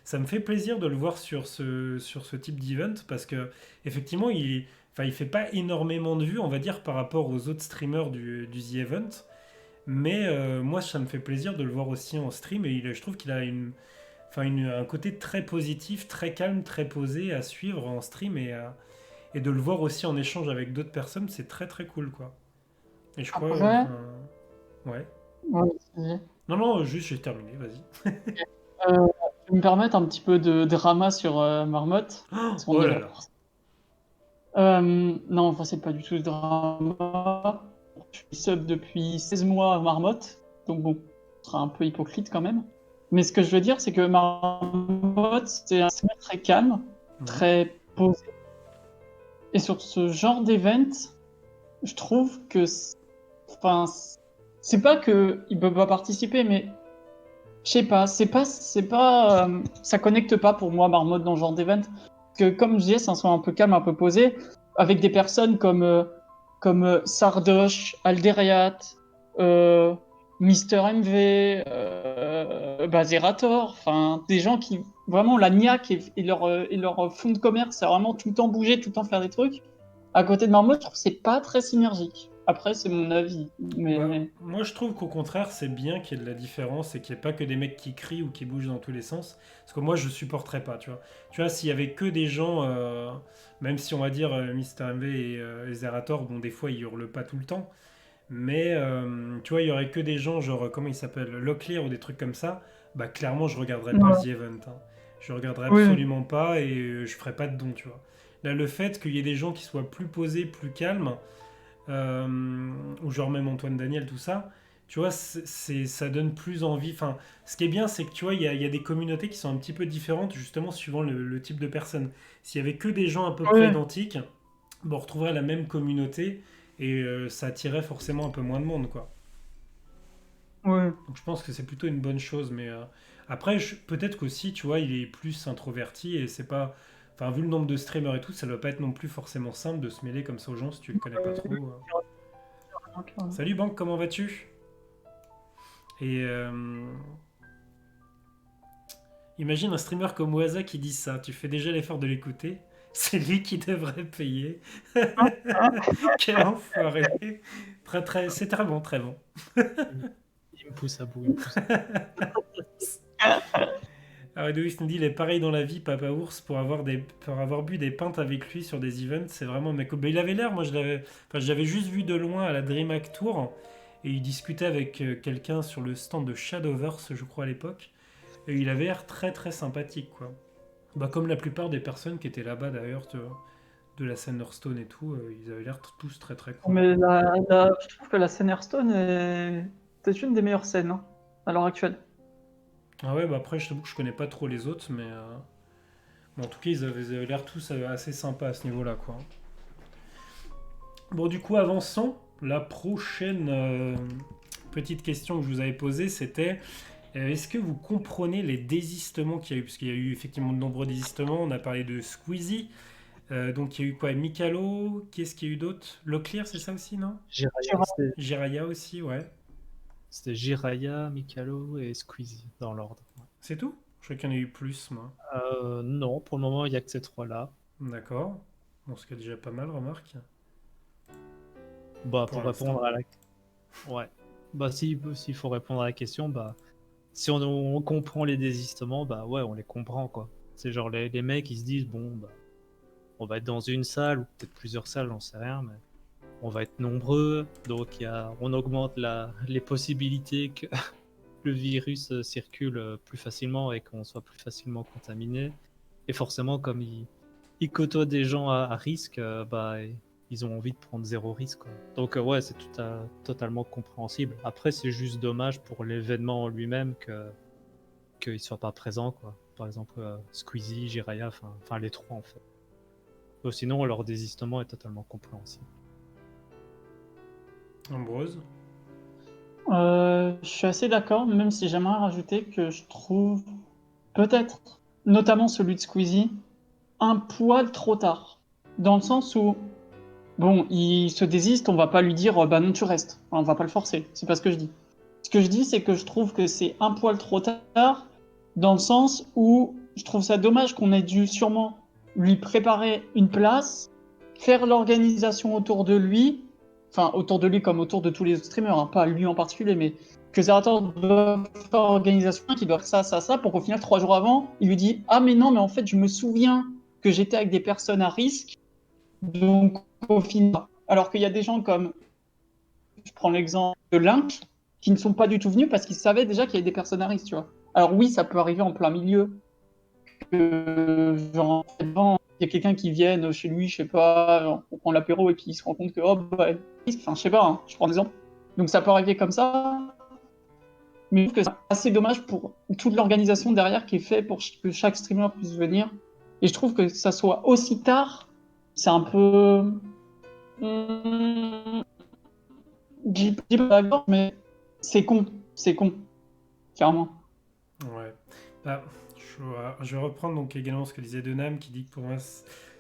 ça me fait plaisir de le voir sur ce type d'event, parce que, effectivement, Enfin, il fait pas énormément de vues, on va dire, par rapport aux autres streamers du The Event. Mais moi, ça me fait plaisir de le voir aussi en stream. Et je trouve qu'il a un côté très positif, très calme, très posé à suivre en stream. Et de le voir aussi en échange avec d'autres personnes, c'est très très cool, quoi. Et je crois. Après, Ouais. ouais, vas-y. Non, non, juste, j'ai terminé, vas-y. Je vais me permettre un petit peu de drama sur Marmotte. Parce qu'on Oh est là là là. pour ça. Non, enfin, c'est pas du tout le drama. Je suis sub depuis 16 mois à Marmotte. Donc bon, ce sera un peu hypocrite quand même. Mais ce que je veux dire, c'est que Marmotte, c'est un streamer très calme, Mhm. très posé. Et sur ce genre d'event, je trouve que, enfin, c'est pas que il peut pas participer, mais je sais pas, ça connecte pas pour moi Marmotte dans ce genre d'event. Parce que comme je disais, c'est un son un peu calme, un peu posé, avec des personnes comme Sardoche, Alderiat, euh, Mister MV, Bazerator, enfin des gens qui vraiment la niaque et leur fond de commerce, c'est vraiment tout le temps bouger, tout le temps faire des trucs. À côté de Marmotte, je trouve que c'est pas très synergique. Après, c'est mon avis, Bah, mais moi, je trouve qu'au contraire, c'est bien qu'il y ait de la différence et qu'il n'y ait pas que des mecs qui crient ou qui bougent dans tous les sens. Parce que moi, je supporterais pas, tu vois. Tu vois, s'il y avait que des gens, même si on va dire Mister MV et Zerator, bon, des fois, ils hurlent pas tout le temps. Mais, tu vois, il y aurait que des gens, genre, comment il s'appelle, Locklear ou des trucs comme ça. Bah, clairement, je regarderais pas le ouais. The Event, hein. Je regarderais Oui, absolument pas et je ferais pas de don, tu vois. Là, le fait qu'il y ait des gens qui soient plus posés, plus calmes, ou genre même Antoine Daniel, tout ça, tu vois, ça donne plus envie. Enfin, ce qui est bien, c'est que tu vois, il y a des communautés qui sont un petit peu différentes, justement, suivant le type de personne. S'il y avait que des gens à peu près oui, identiques, bon, on retrouverait la même communauté et ça attirerait forcément un peu moins de monde, quoi. oui. Donc je pense que c'est plutôt une bonne chose, mais après, peut-être qu'aussi, tu vois, il est plus introverti et c'est pas. Enfin, vu le nombre de streamers et tout, ça doit pas être non plus forcément simple de se mêler comme ça aux gens si tu le connais pas trop. Ok, ouais. Salut Banque, comment vas-tu? Et imagine un streamer comme Waza qui dit ça. Tu fais déjà l'effort de l'écouter. C'est lui qui devrait payer. Quel enfoiré. C'est très bon, très bon. Il me pousse à bout, il me pousse à bout. Alors Edoïs nous dit, il est pareil dans la vie, Papa Ours, pour avoir bu des pintes avec lui sur des events. C'est vraiment un mec. Ben, il avait l'air, moi je l'avais juste vu de loin à la DreamHack Tour. Et il discutait avec quelqu'un sur le stand de Shadowverse, je crois, à l'époque. Et il avait l'air très très sympathique, quoi. Bah, comme la plupart des personnes qui étaient là-bas d'ailleurs, de la scène Hearthstone et tout, ils avaient l'air tous très très cool, Mais quoi. je trouve que la scène Hearthstone est peut-être une des meilleures scènes hein, à l'heure actuelle. Ah ouais, bah après, je t'avoue que je connais pas trop les autres, mais en tout cas, ils avaient l'air tous assez sympas à ce niveau-là, quoi. Bon, du coup, avançons. La prochaine petite question que je vous avais posée, c'était est-ce que vous comprenez les désistements qu'il y a eu? Parce qu'il y a eu effectivement de nombreux désistements. On a parlé de Squeezie. Donc, il y a eu quoi? Mikalo. Qu'est-ce qu'il y a eu d'autre? Locklear, c'est ça aussi, non? Jiraya, Jiraya aussi, ouais. c'était Jiraya, Mikalo et Squeezie dans l'ordre. C'est tout? Je crois qu'il y en a eu plus, moi. Non, pour le moment, il n'y a que ces trois-là. D'accord. Bon, ce qui est déjà pas mal, remarque. Bah, Pour pour l'instant. répondre à la... Ouais. Bah, s'il faut répondre à la question, bah, si on comprend les désistements, bah ouais, on les comprend, quoi. C'est genre les mecs, ils se disent, bon, bah, on va être dans une salle, ou peut-être plusieurs salles, j'en sais rien, mais on va être nombreux, donc on augmente les possibilités que le virus circule plus facilement et qu'on soit plus facilement contaminé. Et forcément, comme ils côtoient des gens à risque, bah, ils ont envie de prendre zéro risque, quoi. Donc ouais, c'est totalement compréhensible. Après, c'est juste dommage pour l'événement en lui-même qu'il ne soit pas présent, quoi. Par exemple, Squeezie, Jiraya, enfin les trois en fait. Sinon, leur désistement est totalement compréhensible. Ambrose. Je suis assez d'accord, même si j'aimerais rajouter que je trouve peut-être, notamment celui de Squeezie, un poil trop tard. Dans le sens où, bon, il se désiste, on va pas lui dire bah non, tu restes. Enfin, on va pas le forcer, c'est pas ce que je dis. Ce que je dis, c'est que je trouve que c'est un poil trop tard, dans le sens où je trouve ça dommage qu'on ait dû sûrement lui préparer une place faire l'organisation autour de lui, enfin autour de lui comme autour de tous les autres streamers, hein, pas lui en particulier, mais que Zerator doit faire l'organisation, qu'il doit faire ça, pour qu'au final, 3 jours avant, il lui dit « Ah mais non, mais en fait, je me souviens que j'étais avec des personnes à risque, donc au final... » Alors qu'il y a des gens comme, je prends l'exemple de Link, qui ne sont pas du tout venus parce qu'ils savaient déjà qu'il y avait des personnes à risque, tu vois. Alors oui, ça peut arriver en plein milieu, que genre, il y a quelqu'un qui vienne chez lui, je sais pas, on prend l'apéro et puis il se rend compte que, oh, bah, enfin, je sais pas, hein, je prends des exemples. Donc ça peut arriver comme ça, mais je trouve que c'est assez dommage pour toute l'organisation derrière qui est fait pour que chaque streamer puisse venir. Et je trouve que ça soit aussi tard, c'est un peu... Je dis pas d'accord, mais c'est con, clairement. Ouais. Bah, je vais reprendre donc également ce que disait Denham, qui dit que pour moi,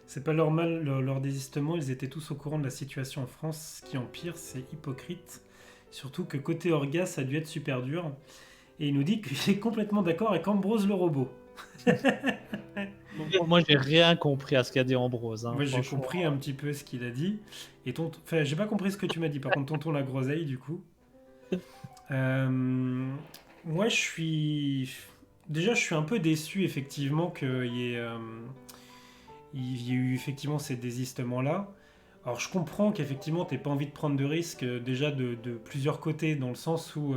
c'est pas normal leur désistement. Ils étaient tous au courant de la situation en France. Ce qui empire, c'est hypocrite. Surtout que côté Orga, ça a dû être super dur. Et il nous dit qu'il est complètement d'accord avec Ambrose le robot. Moi, j'ai rien compris à ce qu'a dit Ambrose. Hein, Moi, j'ai franchement. compris un petit peu ce qu'il a dit. Et enfin, j'ai pas compris ce que tu m'as dit. Par contre, tonton la groseille, du coup. Moi, déjà, je suis un peu déçu, effectivement, il y ait eu effectivement ces désistements-là. Alors, je comprends qu'effectivement, t'aies pas envie de prendre de risques, déjà de plusieurs côtés, dans le sens où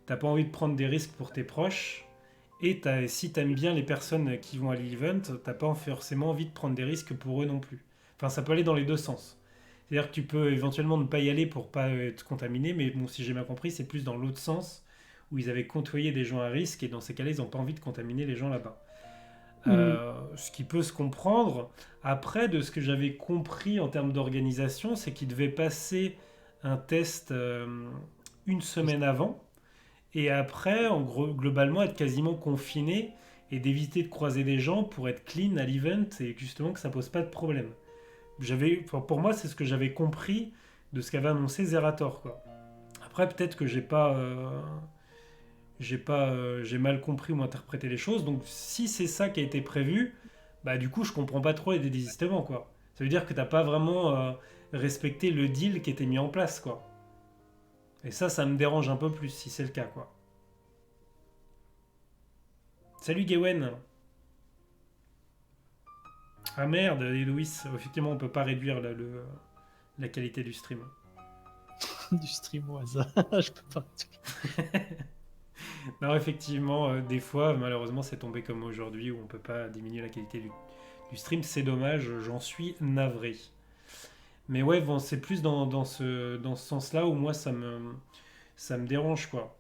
t'as pas envie de prendre des risques pour tes proches. Et si t'aimes bien les personnes qui vont à l'event, t'as pas forcément envie de prendre des risques pour eux non plus. Enfin, ça peut aller dans les deux sens. C'est-à-dire que tu peux éventuellement ne pas y aller pour pas être contaminé, mais bon, si j'ai bien compris, c'est plus dans l'autre sens, où ils avaient côtoyé des gens à risque, et dans ces cas-là, ils n'ont pas envie de contaminer les gens là-bas. Ce qui peut se comprendre. Après, de ce que j'avais compris en termes d'organisation, c'est qu'ils devaient passer un test une semaine avant, et après, en gros, globalement, être quasiment confiné et d'éviter de croiser des gens pour être clean à l'event et justement que ça pose pas de problème. Pour moi, c'est ce que j'avais compris de ce qu'avait annoncé Zerator, quoi. Après, peut-être que j'ai mal compris ou interprété les choses. Donc, si c'est ça qui a été prévu, bah du coup, je comprends pas trop les désistements, quoi. Ça veut dire que t'as pas vraiment respecté le deal qui était mis en place, quoi. Et ça me dérange un peu plus si c'est le cas, quoi. Salut Gawen. Ah merde, et Louis, effectivement, on peut pas réduire la qualité du stream. Du stream au hasard, je peux pas. Non, effectivement, des fois, malheureusement, c'est tombé comme aujourd'hui où on peut pas diminuer la qualité du stream. C'est dommage, j'en suis navré. Mais ouais, bon, c'est plus dans ce sens-là où moi, ça me dérange, quoi.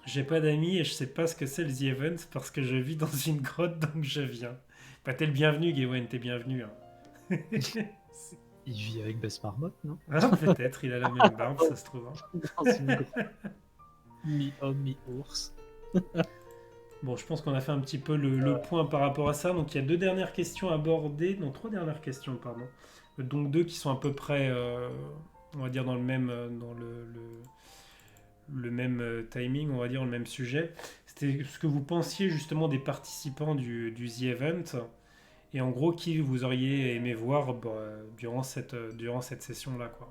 J'ai pas d'amis et je sais pas ce que c'est le The Event parce que je vis dans une grotte, donc je viens. Bah, t'es le bienvenu, Gawain, t'es bienvenu. Hein. Il vit avec Bess Marmotte, non? Ah, peut-être, il a la même barbe, ça se trouve. Hein. Dans une grotte. Mi-homme, mi-ours. Bon, je pense qu'on a fait un petit peu le point par rapport à ça. Donc, il y a 2 dernières questions abordées. Non, 3 dernières questions, pardon. Donc, 2 qui sont à peu près, on va dire, dans le même, le même timing, on va dire, le même sujet. C'était ce que vous pensiez justement des participants du The Event. Et en gros, qui vous auriez aimé voir durant cette session-là, quoi.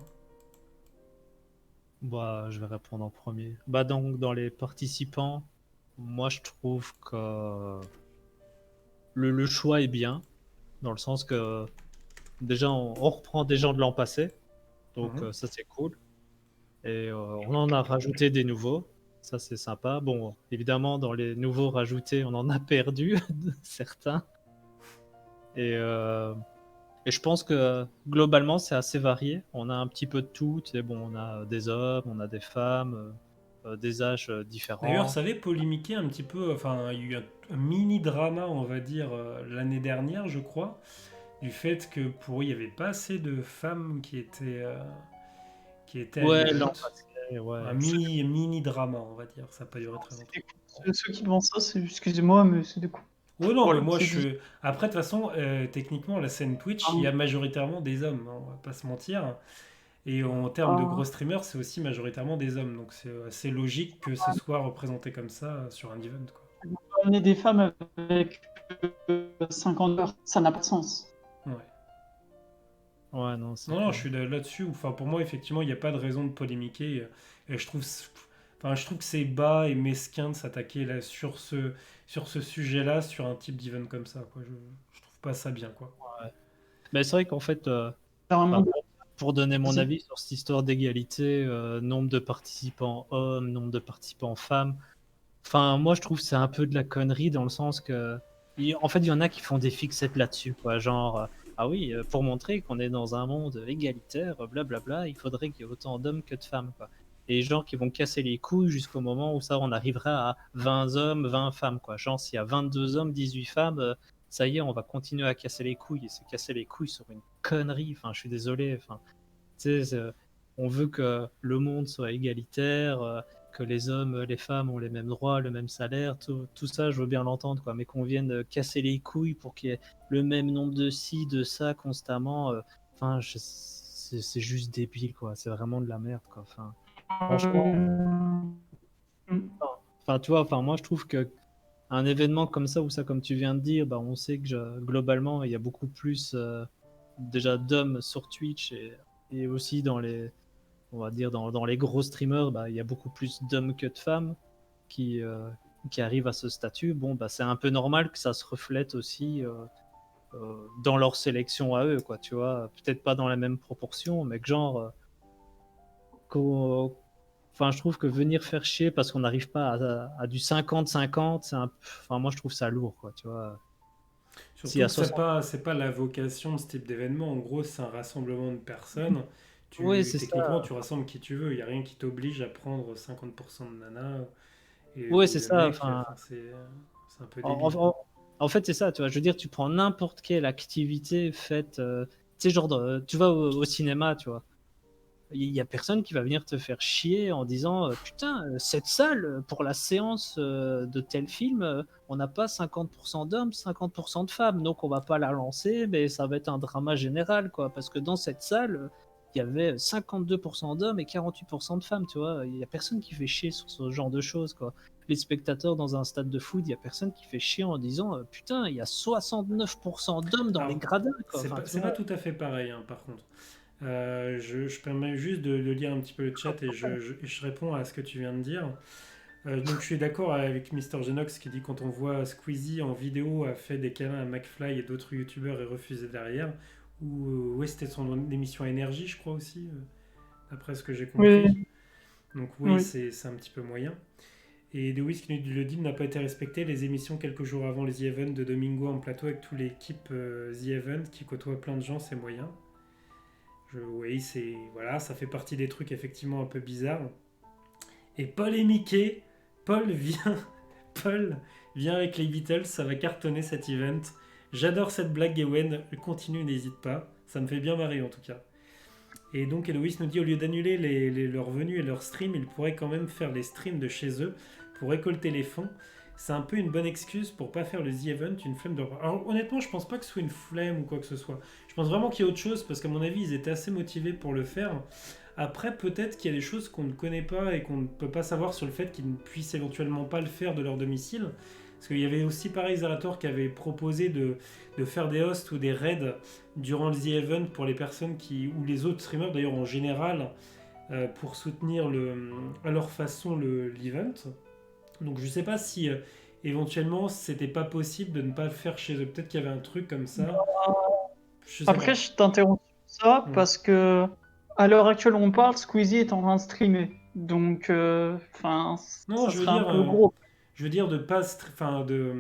Bah, je vais répondre en premier. Bah, donc, dans les participants, moi, je trouve que le choix est bien, dans le sens que déjà, on reprend des gens de l'an passé, donc ça, c'est cool. Et on en a rajouté des nouveaux, ça, c'est sympa. Bon, évidemment, dans les nouveaux rajoutés, on en a perdu certains. Et je pense que globalement, c'est assez varié. On a un petit peu de tout. Tu sais, bon, on a des hommes, on a des femmes, des âges différents. D'ailleurs, ça avait polémiqué un petit peu, enfin, il y a eu un mini-drama, on va dire, l'année dernière, je crois, du fait que pour eux, il n'y avait pas assez de femmes qui étaient à Ouais, l'event. non, parce que, ouais, Un mini-drama, on va dire, ça n'a pas duré très longtemps. Ceux qui pensent ça, excusez-moi, mais c'est des coups. Oh non, mais Voilà, moi, c'est dit. Après, de toute façon, techniquement, la scène Twitch, il y a majoritairement des hommes, hein, on va pas se mentir. Et en termes de gros streamers, c'est aussi majoritairement des hommes. Donc c'est assez logique que ce soit représenté comme ça sur un event, quoi. Amener des femmes avec 50 heures, ça n'a pas de sens. Ouais. Ouais, non, c'est Non, je clair. suis là-dessus. Enfin, pour moi, effectivement, il n'y a pas de raison de polémiquer. Et je trouve que c'est bas et mesquin de s'attaquer là, sur ce sujet-là, sur un type d'event comme ça, quoi. Je trouve pas ça bien, quoi. Mais c'est vrai qu'en fait, C'est un enfin, monde pour donner mon aussi. avis sur cette histoire d'égalité, nombre de participants hommes, nombre de participants femmes, enfin, moi je trouve que c'est un peu de la connerie dans le sens que, en fait, il y en a qui font des fixettes là-dessus, quoi. Genre, ah oui, pour montrer qu'on est dans un monde égalitaire, blablabla, il faudrait qu'il y ait autant d'hommes que de femmes, quoi. Et les gens qui vont casser les couilles jusqu'au moment où ça, on arrivera à 20 hommes, 20 femmes, quoi. Genre, s'il y a 22 hommes, 18 femmes, ça y est, on va continuer à casser les couilles. Et c'est casser les couilles sur une connerie. Enfin, je suis désolé. Enfin, tu sais, on veut que le monde soit égalitaire, que les hommes, les femmes ont les mêmes droits, le même salaire, tout ça, je veux bien l'entendre, quoi. Mais qu'on vienne casser les couilles pour qu'il y ait le même nombre de ci, de ça constamment, enfin, c'est juste débile, quoi. C'est vraiment de la merde, quoi. Enfin, franchement, Mm. enfin, tu vois, enfin, moi, je trouve que un événement comme ça, ou ça, comme tu viens de dire, bah, on sait que globalement, il y a beaucoup plus déjà d'hommes sur Twitch et aussi dans les, on va dire, dans les gros streamers, bah, il y a beaucoup plus d'hommes que de femmes qui, euh, qui arrivent à ce statut. Bon, bah, c'est un peu normal que ça se reflète aussi dans leur sélection à eux, quoi, tu vois. Peut-être pas dans la même proportion, mais que genre, qu'au- enfin, je trouve que venir faire chier parce qu'on n'arrive pas à du 50-50, enfin, moi, je trouve ça lourd, quoi, tu vois. S'il y Surtout a que 60... c'est pas la vocation de ce type d'événement. En gros, c'est un rassemblement de personnes. Oui, c'est Techniquement, ça. tu rassembles qui tu veux. Il n'y a rien qui t'oblige à prendre 50% de nanas Oui, ou c'est de ça. mecs. Enfin, Enfin, c'est un peu En, débile, quoi. en- en fait, c'est ça, tu vois. Je veux dire, tu prends n'importe quelle activité faite, tu sais, genre, tu vas au cinéma, tu vois. Il y a personne qui va venir te faire chier en disant putain, cette salle, pour la séance de tel film, on n'a pas 50% d'hommes, 50% de femmes, donc on va pas la lancer, mais ça va être un drama général, quoi. Parce que dans cette salle, il y avait 52% d'hommes et 48% de femmes, tu vois. Il y a personne qui fait chier sur ce genre de choses, quoi. Les spectateurs dans un stade de foot, il y a personne qui fait chier en disant putain, il y a 69% d'hommes dans les Alors, gradins, quoi. Enfin, tu c'est pas vois. tout à fait pareil, hein, par contre. Je permets juste de lire un petit peu le chat et je réponds à ce que tu viens de dire. Donc je suis d'accord avec Mister Genox qui dit quand on voit Squeezie en vidéo a fait des câlins à McFly et d'autres youtubeurs et refusé derrière. Ou ouais, c'était son émission Énergie, je crois aussi, d'après ce que j'ai compris. Oui, Donc oui, oui. c'est un petit peu moyen. Et Lewis qui nous dit le deal n'a pas été respecté. Les émissions quelques jours avant les The Event de Domingo en plateau avec toute l'équipe The Event qui côtoie plein de gens, c'est moyen. Oui, c'est voilà, ça fait partie des trucs effectivement un peu bizarres. Et Paul et Mickey, Paul vient, Paul vient avec les Beatles, ça va cartonner cet event. J'adore cette blague, Ewen, continue, n'hésite pas, ça me fait bien marrer en tout cas. Et donc Eloïs nous dit au lieu d'annuler leurs venues et leurs streams, ils pourraient quand même faire les streams de chez eux pour récolter les fonds. C'est un peu une bonne excuse pour pas faire le The Event, une flemme de... Alors honnêtement, je pense pas que ce soit une flemme ou quoi que ce soit. Je pense vraiment qu'il y a autre chose parce qu'à mon avis, ils étaient assez motivés pour le faire. Après, peut-être qu'il y a des choses qu'on ne connaît pas et qu'on ne peut pas savoir sur le fait qu'ils ne puissent éventuellement pas le faire de leur domicile. Parce qu'il y avait aussi pareil Zerator qui avait proposé de faire des hosts ou des raids durant le The Event pour les personnes qui, ou les autres streamers d'ailleurs en général, pour soutenir à leur façon l'event. Donc je sais pas si éventuellement c'était pas possible de ne pas le faire chez eux. Peut-être qu'il y avait un truc comme ça. Je sais Après, pas. je t'interromps sur ça Hmm. parce que à l'heure actuelle où on parle, Squeezie est en train de streamer. Donc, enfin, Non, ça serait un peu gros. je veux dire de pas, enfin de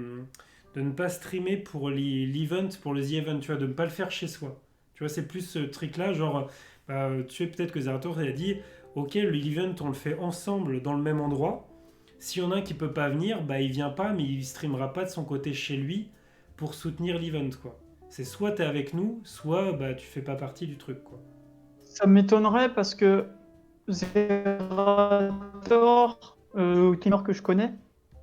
ne pas streamer pour l'event, pour le The Event, tu vois, de ne pas le faire chez soi. Tu vois, c'est plus ce truc-là, genre, bah, tu sais peut-être que Zerator a dit, ok, l'event on le fait ensemble dans le même endroit. S'il y en a un qui peut pas venir, bah il vient pas, mais il streamera pas de son côté chez lui pour soutenir l'event, quoi. C'est soit t'es avec nous, soit bah tu fais pas partie du truc, quoi. Ça m'étonnerait parce que Zerator, gamer que je connais,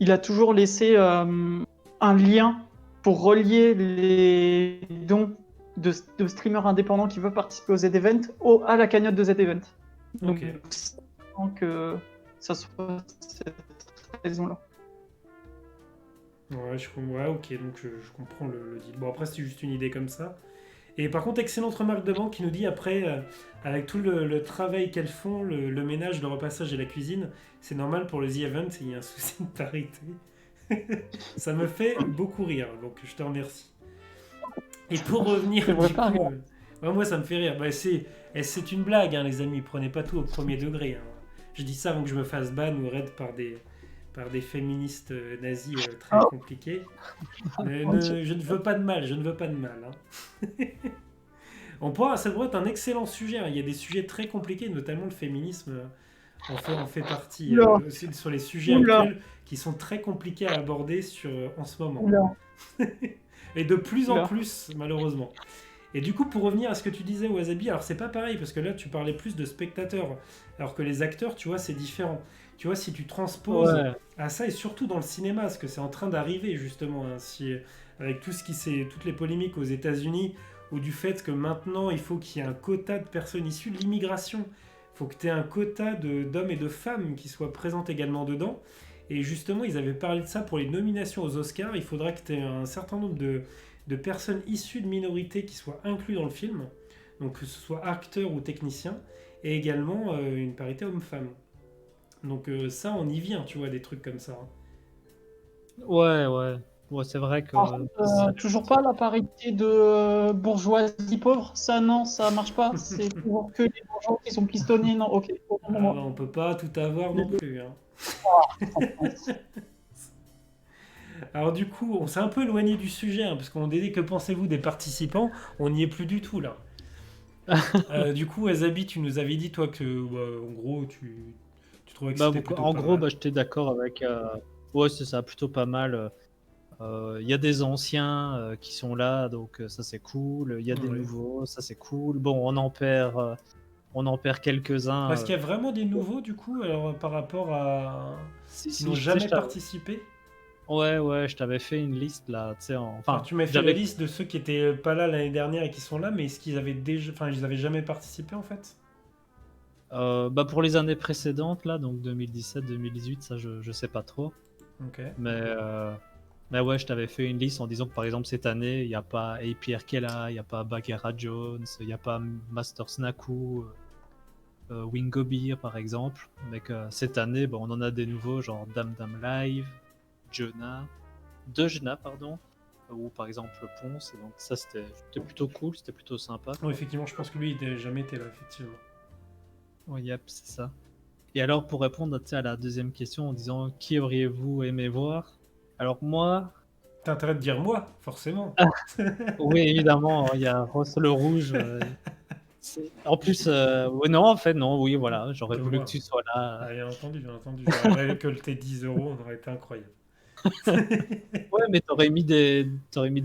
il a toujours laissé un lien pour relier les dons de streamers indépendants qui veulent participer aux Z-Event à la cagnotte de Z-Event. Ok. Donc, c'est important que ça soit cette raison-là. Ouais, ouais, ok, donc je comprends le deal. Bon, après, c'est juste une idée comme ça. Et par contre, excellente remarque de banque qui nous dit après, avec tout le travail qu'elles font, le ménage, le repassage et la cuisine, c'est normal pour le The Event, il y a un souci de parité. Ça me fait beaucoup rire, donc je te remercie. Et pour revenir, C'est vrai, du pas coup, rire. ouais, moi ça me fait rire. Bah, c'est une blague, hein, les amis, prenez pas tout au premier degré. Hein. Je dis ça avant que je me fasse ban ou raid par des féministes nazis très Oh. compliqués. Je ne veux pas de mal, je ne veux pas de mal. Hein. Ça pourrait être un excellent sujet. Hein. Il y a des sujets très compliqués, notamment le féminisme en fait partie. Oula, Aussi sur les sujets oula, actuels qui sont très compliqués à aborder en ce moment. oula, Et de plus en oula. plus, malheureusement. Et du coup, pour revenir à ce que tu disais, Wasabi, alors c'est pas pareil, parce que là, tu parlais plus de spectateurs, alors que les acteurs, tu vois, c'est différent. Tu vois, si tu transposes Ouais, à ça, et surtout dans le cinéma, parce que c'est en train d'arriver, justement, hein, avec tout ce qui s'est, toutes les polémiques aux États-Unis, ou du fait que maintenant, il faut qu'il y ait un quota de personnes issues de l'immigration. Il faut que tu aies un quota d'hommes et de femmes qui soient présents également dedans. Et justement, ils avaient parlé de ça pour les nominations aux Oscars. Il faudra que tu aies un certain nombre de personnes issues de minorités qui soient incluses dans le film, donc que ce soit acteurs ou techniciens, et également une parité homme-femme. Donc ça, on y vient, tu vois, des trucs comme ça. Hein. ouais, ouais. Ouais, c'est vrai que Par contre, toujours pas la parité de bourgeoisie pauvre. Ça, non, ça marche pas. C'est toujours que les bourgeois qui sont pistonnés. Non, ok. Ah bah, on peut pas tout avoir non plus. Hein. Alors du coup, on s'est un peu éloigné du sujet, hein, parce qu'on dit que pensez-vous des participants, on n'y est plus du tout là. Du coup, Azabi, tu nous avais dit toi que, en gros, tu trouvais que bah, c'était plutôt en pas gros, mal. bah, j'étais d'accord avec. Ouais, c'est ça, plutôt pas mal. Il y a des anciens qui sont là, donc ça c'est cool. Il y a des Ouais. nouveaux, ça c'est cool. Bon, on en perd quelques-uns. Est-ce qu'il y a vraiment des nouveaux du coup, alors par rapport à Si, qui si, n'ont tu sais, jamais participé? ouais, ouais, je t'avais fait une liste là, tu sais, Alors enfin, tu m'as fait la j'avais, liste de ceux qui étaient pas là l'année dernière et qui sont là, mais est-ce qu'ils avaient déjà, enfin ils avaient jamais participé en fait? bah, pour les années précédentes là, donc 2017, 2018, ça je sais pas trop, Ok. mais ouais, je t'avais fait une liste en disant que par exemple cette année, il n'y a pas AP Arkela, il n'y a pas Bagheera Jones, il n'y a pas Master Snaku, Wingobir par exemple, mais que cette année, bah, on en a des nouveaux, genre Dam Dam Live, Jonah, Dejna, pardon, ou par exemple Ponce, et donc ça c'était plutôt cool, c'était plutôt sympa. Oui, effectivement, je pense que lui, il n'a jamais été là, effectivement. Ouais, yep, c'est ça. Et alors pour répondre tu sais, à la deuxième question en disant qui auriez-vous aimé voir? Alors moi, T'as intérêt de dire moi, forcément. oui évidemment, il y a Ross le Rouge. En plus, ouais, non, en fait non, oui voilà, j'aurais Que voulu que moi. tu sois là. Ah, bien entendu, bien entendu. J'aurais récolté 10 euros, on aurait été incroyable. Ouais, mais t'aurais mis des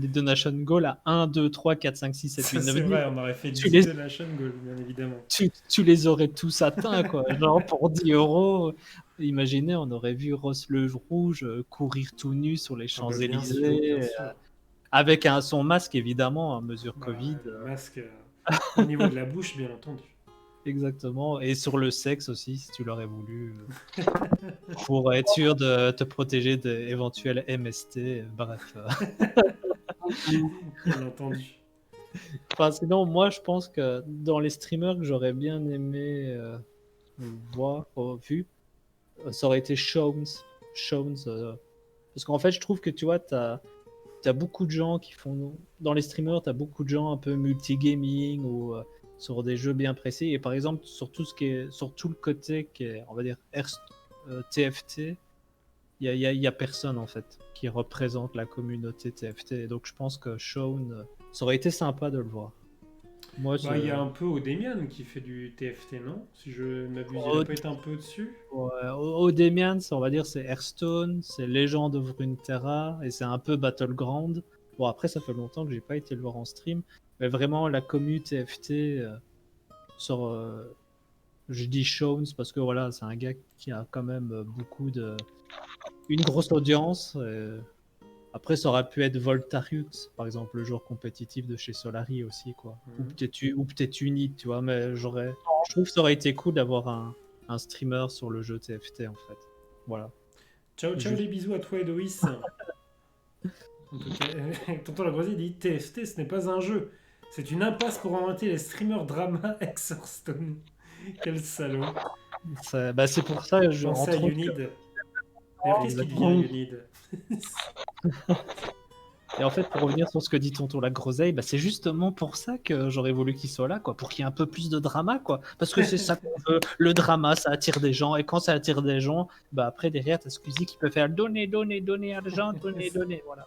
donation goals à 1, 2, 3, 4, 5, 6, 7, 8, Ça, 9, c'est 10. vrai, on aurait fait Tu 10 les, donation goals, bien évidemment. tu les aurais tous atteints, quoi. Genre pour 10 euros, imaginez, on aurait vu Ross le Rouge courir tout nu sur les Ah bah bien sûr, bien Champs-Élysées, sûr. avec son masque évidemment, à mesure Bah, Covid. le masque au niveau de la bouche, bien entendu. Exactement, et sur le sexe aussi, si tu l'aurais voulu, pour être sûr de te protéger d'éventuels MST, bref. Bien entendu. Enfin, sinon, moi, je pense que dans les streamers que j'aurais bien aimé voir, vu, ça aurait été Shones. Shones, parce qu'en fait, je trouve que tu vois, t'as beaucoup de gens qui font. Dans les streamers, t'as beaucoup de gens un peu multigaming ou sur des jeux bien précis. Et par exemple, sur tout, sur tout le côté qui est, on va dire, TFT, il y a personne en fait qui représente la communauté TFT. Et donc, je pense que Shaun, ça aurait été sympa de le voir. Moi, Bah, il y a un peu Odemian qui fait du TFT, non? Si je ne m'abuse, il a pas été un peu dessus? ouais, Odemians, on va dire, c'est Hearthstone, c'est Legend of Runeterra, et c'est un peu Battleground. Bon, après, ça fait longtemps que j'ai pas été le voir en stream, mais vraiment, la commu TFT sur. Je dis Shones parce que voilà, c'est un gars qui a quand même une grosse audience. Après, ça aurait pu être Voltariux, par exemple, le joueur compétitif de chez Solari aussi, quoi. Mhm. Ou peut-être Unit, tu vois, mais je trouve que ça aurait été cool d'avoir un streamer sur le jeu TFT, en fait. Voilà. Ciao, ciao Juste. les bisous à toi et Loïs. En tout cas, Tonton Lagroisier dit TFT, ce n'est pas un jeu. C'est une impasse pour inventer les streamers drama ex-Hearthstone. Quel salaud. C'est pour ça, Pensez à entre autres, Unid. D'ailleurs, qu'est-ce qui devient Exactement. Unid? et en fait, pour revenir sur ce que dit tonton la groseille, c'est justement pour ça que j'aurais voulu qu'il soit là, quoi, pour qu'il y ait un peu plus de drama, quoi. Parce que c'est ça qu'on veut. Le drama, ça attire des gens, et quand ça attire des gens, après derrière, t'as Squeezie qui peut faire donner, donner, donner argent, donner, donner, voilà.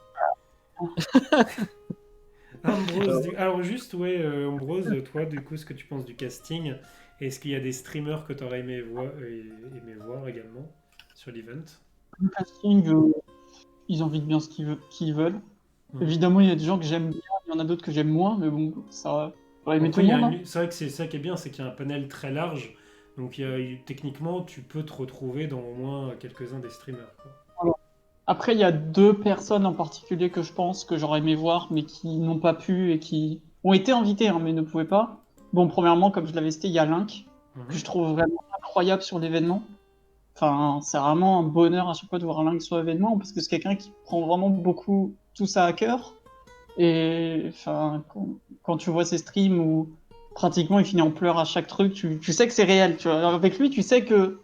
Ambrose, alors juste, ouais, Ambrose, toi, du coup, ce que tu penses du casting? Est-ce qu'il y a des streamers que tu aurais aimé voir également sur l'event? Le casting, ils ont envie de bien ce qu'ils veulent. Mhm. Évidemment, il y a des gens que j'aime bien, il y en a d'autres que j'aime moins, mais bon, ça va aimer tout Après, le monde. Hein. c'est vrai que c'est ça qui est bien, c'est qu'il y a un panel très large. Donc, techniquement, tu peux te retrouver dans au moins quelques-uns des streamers, quoi. Voilà. Après, il y a deux personnes en particulier que je pense que j'aurais aimé voir, mais qui n'ont pas pu et qui ont été invités, hein, mais ne pouvaient pas. Bon, premièrement, comme je l'avais cité, il y a Link, que je trouve vraiment incroyable sur l'événement. Enfin, c'est vraiment un bonheur à chaque fois de voir Link sur l'événement, parce que c'est quelqu'un qui prend vraiment beaucoup tout ça à cœur. Et enfin, quand tu vois ses streams où pratiquement il finit en pleurs à chaque truc, tu sais que c'est réel. Tu vois. Alors, avec lui, tu sais que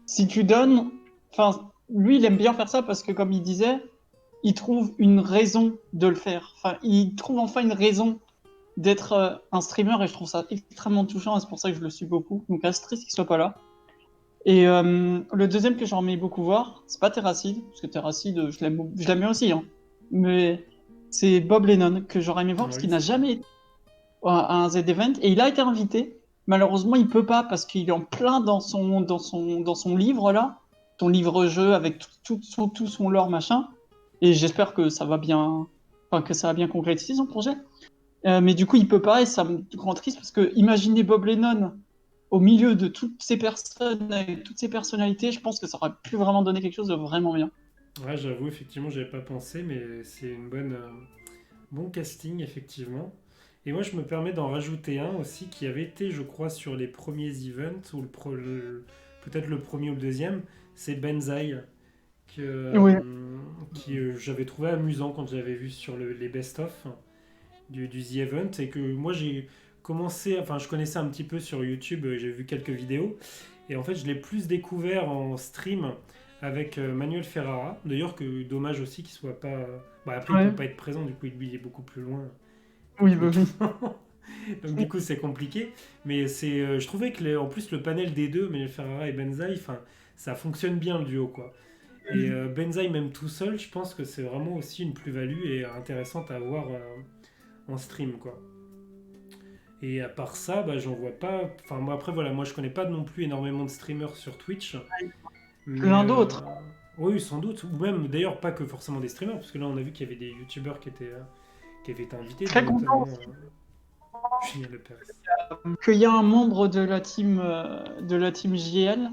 si tu donnes. Enfin, lui, il aime bien faire ça parce que, comme il disait, il trouve une raison de le faire. Enfin, il trouve enfin une raison d'être un streamer et je trouve ça extrêmement touchant et c'est pour ça que je le suis beaucoup. Donc, assez triste qu'il soit pas là. Et le deuxième que j'aimerais beaucoup voir, c'est pas Terracid, parce que Terracid, je l'aime bien aussi, hein. Mais c'est Bob Lennon que j'aurais aimé voir parce qu'il n'a jamais été à un Z-Event et il a été invité. Malheureusement, il peut pas parce qu'il est en plein dans son livre là, son livre-jeu avec tout son lore machin. Et j'espère que ça va bien, enfin que ça va bien concrétiser son projet. Mais du coup, il peut pas et ça me rend triste parce que imaginez Bob Lennon au milieu de toutes ces personnes avec toutes ces personnalités, je pense que ça aurait pu vraiment donner quelque chose de vraiment bien. Ouais, j'avoue, effectivement, j'avais pas pensé, mais c'est une bon casting, effectivement. Et moi, je me permets d'en rajouter un aussi qui avait été, je crois, sur les premiers events, ou peut-être le premier ou le deuxième, c'est Benzaï, Oui. qui j'avais trouvé amusant quand j'avais vu sur les best-of du The Event, et que moi j'ai commencé, enfin je connaissais un petit peu sur YouTube, j'ai vu quelques vidéos, et en fait je l'ai plus découvert en stream avec Manuel Ferrara, d'ailleurs que dommage aussi qu'il soit pas... après il Ouais. peut pas être présent, du coup lui il est beaucoup plus loin. Oui, bah oui. Donc du coup c'est compliqué, mais je trouvais que en plus le panel des deux, Manuel Ferrara et Benzaï, enfin ça fonctionne bien le duo quoi. Et Benzaï même tout seul, je pense que c'est vraiment aussi une plus-value et intéressante à voir en stream quoi. Et à part ça, j'en vois pas. Enfin, moi, après, voilà, moi je connais pas non plus énormément de streamers sur Twitch. Mais, Plein d'autres. oui, sans doute. Ou même, d'ailleurs, pas que forcément des streamers, parce que là, on a vu qu'il y avait des youtubeurs qui avaient été invités, Très notamment content Julien Lepers. qu'il y a un membre de la team JL,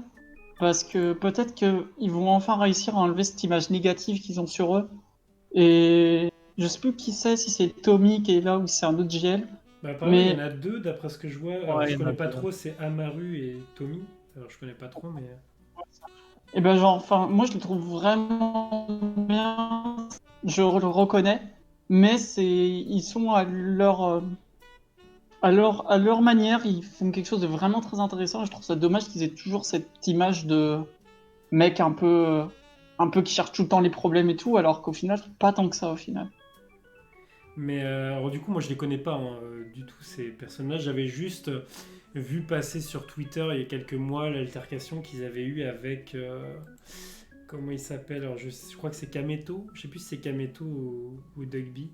parce que peut-être qu'ils vont enfin réussir à enlever cette image négative qu'ils ont sur eux. Et je sais plus qui c'est, si c'est Tommy qui est là ou si c'est un autre JL. Apparemment, il y en Mais a deux, d'après ce que je vois. Alors, Ouais, je il y en a connais pas deux. trop, c'est Amaru et Tommy. Alors, je connais pas trop, mais. et ben genre, enfin, moi je le trouve vraiment bien. Je le reconnais, mais ils sont à leur manière, ils font quelque chose de vraiment très intéressant. Et je trouve ça dommage qu'ils aient toujours cette image de mec un peu qui cherche tout le temps les problèmes et tout, alors qu'au final, pas tant que ça au final. Mais alors, du coup, moi je les connais pas hein, du tout ces personnes-là. J'avais juste vu passer sur Twitter il y a quelques mois l'altercation qu'ils avaient eue avec. Comment il s'appelle? Alors je crois que c'est Kameto. Je sais plus si c'est Kameto ou Dugby.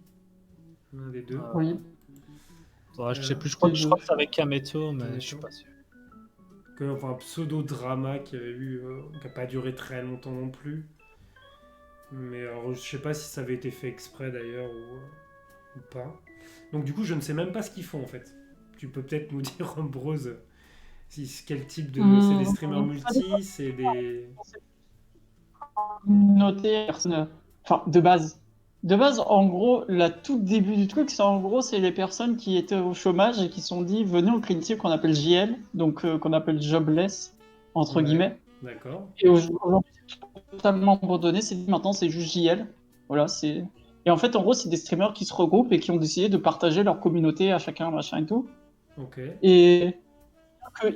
L'un des deux. Oui. Je sais plus, je les crois deux. que c'est avec Kameto, mais Kameto. je suis pas sûr. Enfin, un pseudo-drama qui avait eu. Qui a pas duré très longtemps non plus. Mais alors je sais pas si ça avait été fait exprès d'ailleurs ou pas. Donc du coup, je ne sais même pas ce qu'ils font en fait. Tu peux peut-être nous dire, Ambrose, quel type de... C'est des streamers multi, c'est des... Noter personne. Enfin, de base. De base, en gros, la tout début du truc, c'est les personnes qui étaient au chômage et qui se sont dit, venez au clean team qu'on appelle JL, donc qu'on appelle jobless, entre Ouais, guillemets. d'accord. Et aujourd'hui, c'est totalement abandonné, maintenant c'est juste JL. Voilà, c'est. Et en fait, en gros, c'est des streamers qui se regroupent et qui ont décidé de partager leur communauté à chacun, machin et tout. Ok. Et que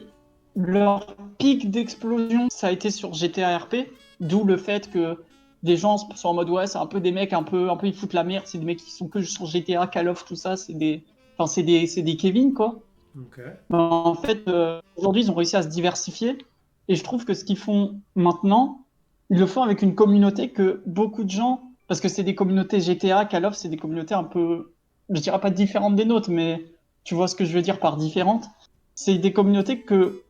leur pic d'explosion, ça a été sur GTA RP, d'où le fait que des gens sont en mode ouais, c'est un peu des mecs un peu ils foutent la merde, c'est des mecs qui sont que sur GTA, Call of, tout ça, c'est des Kevin quoi. Ok. Mais en fait, aujourd'hui, ils ont réussi à se diversifier et je trouve que ce qu'ils font maintenant, ils le font avec une communauté que beaucoup de gens, parce que c'est des communautés GTA, Call of, c'est des communautés un peu, je dirais pas différentes des nôtres, mais tu vois ce que je veux dire par différentes. C'est des communautés que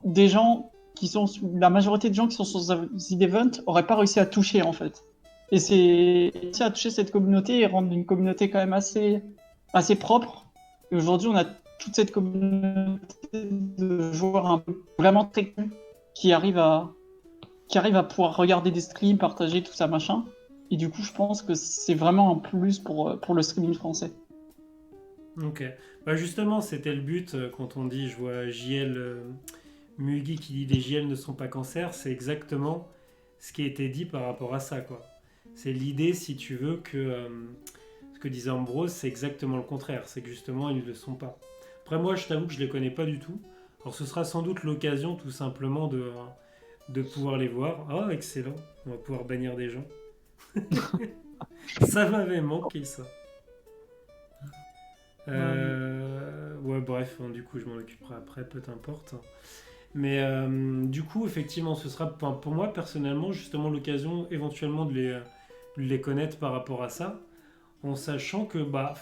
des gens qui sont, la majorité des gens qui sont sur The Event auraient pas réussi à toucher en fait. Et c'est réussi à toucher cette communauté et rendre une communauté quand même assez propre. Et aujourd'hui, on a toute cette communauté de joueurs un peu vraiment très connus qui arrivent à pouvoir regarder des streams, partager tout ça machin. Et du coup, je pense que c'est vraiment un plus pour le streaming français. Ok. Bah justement, c'était le but quand on dit, je vois JL Mugi qui dit les JL ne sont pas cancer, c'est exactement ce qui a été dit par rapport à ça, quoi. C'est l'idée, si tu veux, que ce que disait Ambrose, c'est exactement le contraire. C'est que justement, ils ne le sont pas. Après, moi, je t'avoue que je les connais pas du tout. Alors, ce sera sans doute l'occasion, tout simplement, de pouvoir les voir. Ah, excellent. On va pouvoir bannir des gens. Ça m'avait manqué, ça. Ouais, bref, hein, du coup, je m'en occuperai après, peu importe. Mais du coup, effectivement, ce sera pour moi, personnellement, justement, l'occasion éventuellement de les connaître par rapport à ça, en sachant que, bah,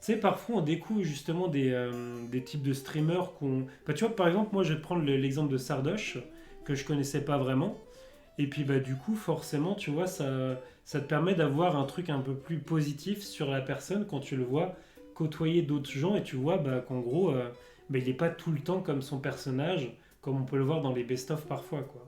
tu sais, parfois, on découvre justement des types de streamers qu'on... Bah, tu vois, par exemple, moi, je vais te prendre l'exemple de Sardoche, que je connaissais pas vraiment. Et puis, bah, du coup, forcément, tu vois, ça te permet d'avoir un truc un peu plus positif sur la personne quand tu le vois côtoyer d'autres gens et tu vois bah, qu'en gros, bah, il n'est pas tout le temps comme son personnage, comme on peut le voir dans les best-of parfois, quoi.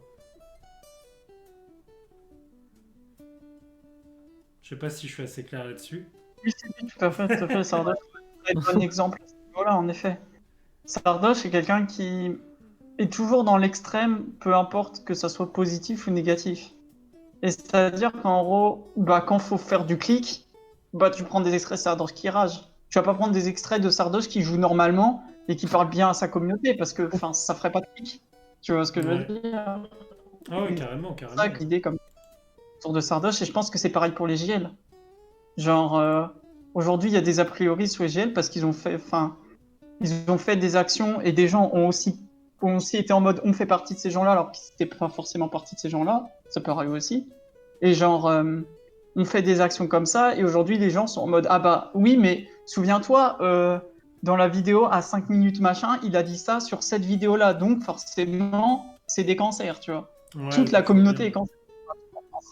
Je sais pas si je suis assez clair là-dessus. Oui, tout à fait, tout à fait. Sardoche, c'est un très bon exemple à ce niveau-là, en effet. Sardoche est quelqu'un qui est toujours dans l'extrême, peu importe que ça soit positif ou négatif. Et c'est-à-dire qu'en gros, bah, quand faut faire du clic, bah, tu prends des extraits de Sardoche qui rage. Tu vas pas prendre des extraits de Sardoche qui joue normalement et qui parle bien à sa communauté parce que ça ferait pas de clic. Tu vois ce que je veux Ouais. dire? Ah ouais, carrément, C'est ça carrément. que l'idée comme autour de Sardoche et je pense que c'est pareil pour les JL. Genre, aujourd'hui, il y a des a priori sur les GL parce ils ont fait des actions et des gens ont aussi été en mode on fait partie de ces gens-là alors qu'ils n'étaient pas forcément partie de ces gens-là. Ça peut arriver aussi. Et genre, on fait des actions comme ça et aujourd'hui, les gens sont en mode ah bah oui, mais souviens-toi, dans la vidéo à 5 minutes machin, il a dit ça sur cette vidéo-là. Donc, forcément, c'est des cancers, tu vois. Ouais, Toute je la vois communauté bien. est cancer.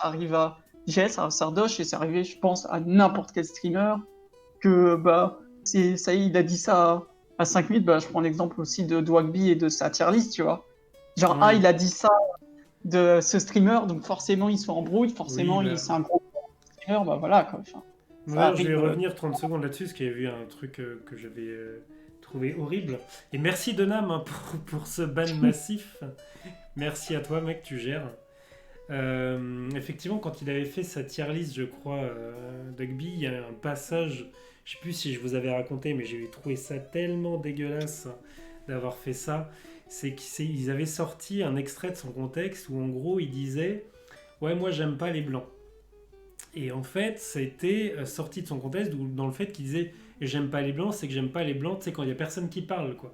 Ça arrive à JS, à Sardoche, et c'est arrivé, je pense, à n'importe quel streamer, que bah, ça y est, il a dit ça à 5 minutes. Bah, je prends l'exemple aussi de Dwagby et de sa tier list, tu vois. Genre, ah, Oui, il a dit ça de ce streamer, donc forcément, il se embrouille, oui, forcément, bah... c'est un gros streamer, bah voilà, quoi. Enfin, ça D'ailleurs, je vais arrive. revenir 30 secondes là-dessus, parce qu'il y a eu un truc que j'avais trouvé horrible. Et merci Donam hein, pour ce ban massif. Merci à toi, mec, tu gères. Effectivement, quand il avait fait sa tier list, je crois, Dugby, il y a un passage, je sais plus si je vous avais raconté, mais j'ai trouvé ça tellement dégueulasse d'avoir fait ça. C'est qu'ils avaient sorti un extrait de son contexte où en gros il disait ouais, moi j'aime pas les blancs. Et en fait, ça a été sorti de son contexte dans le fait qu'il disait j'aime pas les blancs, c'est que j'aime pas les blancs, c'est quand il y a personne qui parle, quoi.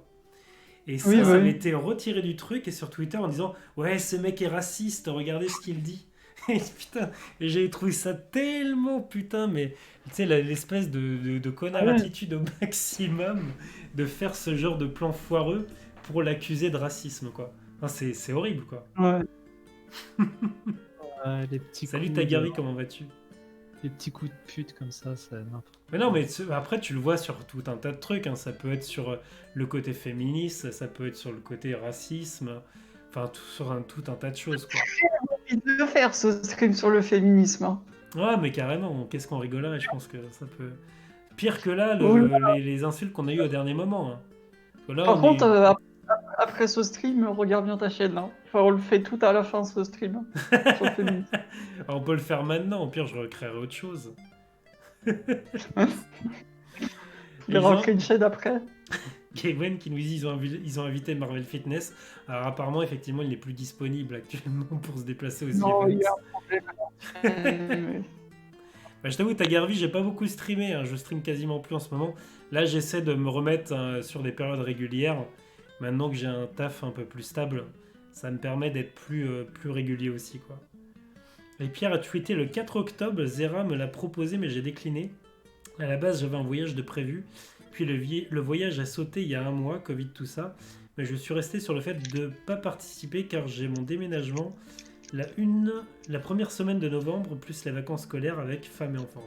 Et Oui, ça avait oui. été retiré du truc et sur Twitter en disant ouais, ce mec est raciste, regardez ce qu'il dit. Et putain, et j'ai trouvé ça tellement putain, mais tu sais, l'espèce de Ah connard ouais. attitude au maximum de faire ce genre de plan foireux pour l'accuser de racisme, quoi. Enfin, c'est horrible, quoi. Ouais. Les petits Salut coups de, Tagari, comment vas-tu? les petits coups de pute comme ça, c'est n'importe Mais non, quoi. mais après, tu le vois sur tout un tas de trucs. Hein. Ça peut être sur le côté féministe, ça peut être sur le côté racisme, enfin, tout un tas de choses, quoi. J'ai envie de le faire, ce stream sur le féminisme, hein. Ouais, mais carrément, qu'est-ce qu'on rigolerait, je pense que ça peut... Pire que là, Oh là. les insultes qu'on a eues au dernier moment. Hein. Parce que là, Par on contre, est... après ce stream, regarde bien ta chaîne, hein. Enfin, on le fait tout à la fin, ce stream, hein, sur le féminisme. On peut le faire maintenant, au pire, je recréerai autre chose. Les Ils ont- recrinchés d'après. Kevin qui nous dit ils ont invité Marvel Fitness. Alors apparemment, effectivement, il n'est plus disponible actuellement pour se déplacer aux Non, il y events. a un problème. Bah, je t'avoue, Tagarvi, j'ai pas beaucoup streamé. Hein. Je stream quasiment plus en ce moment. Là, j'essaie de me remettre sur des périodes régulières. Maintenant que j'ai un taf un peu plus stable, ça me permet d'être plus régulier aussi, quoi. Et Pierre a tweeté le 4 octobre. Zera me l'a proposé, mais j'ai décliné. À la base, j'avais un voyage de prévu. Puis le voyage a sauté il y a un mois, Covid, tout ça. Mais je suis resté sur le fait de ne pas participer car j'ai mon déménagement la première semaine de novembre, plus les vacances scolaires avec femme et enfant.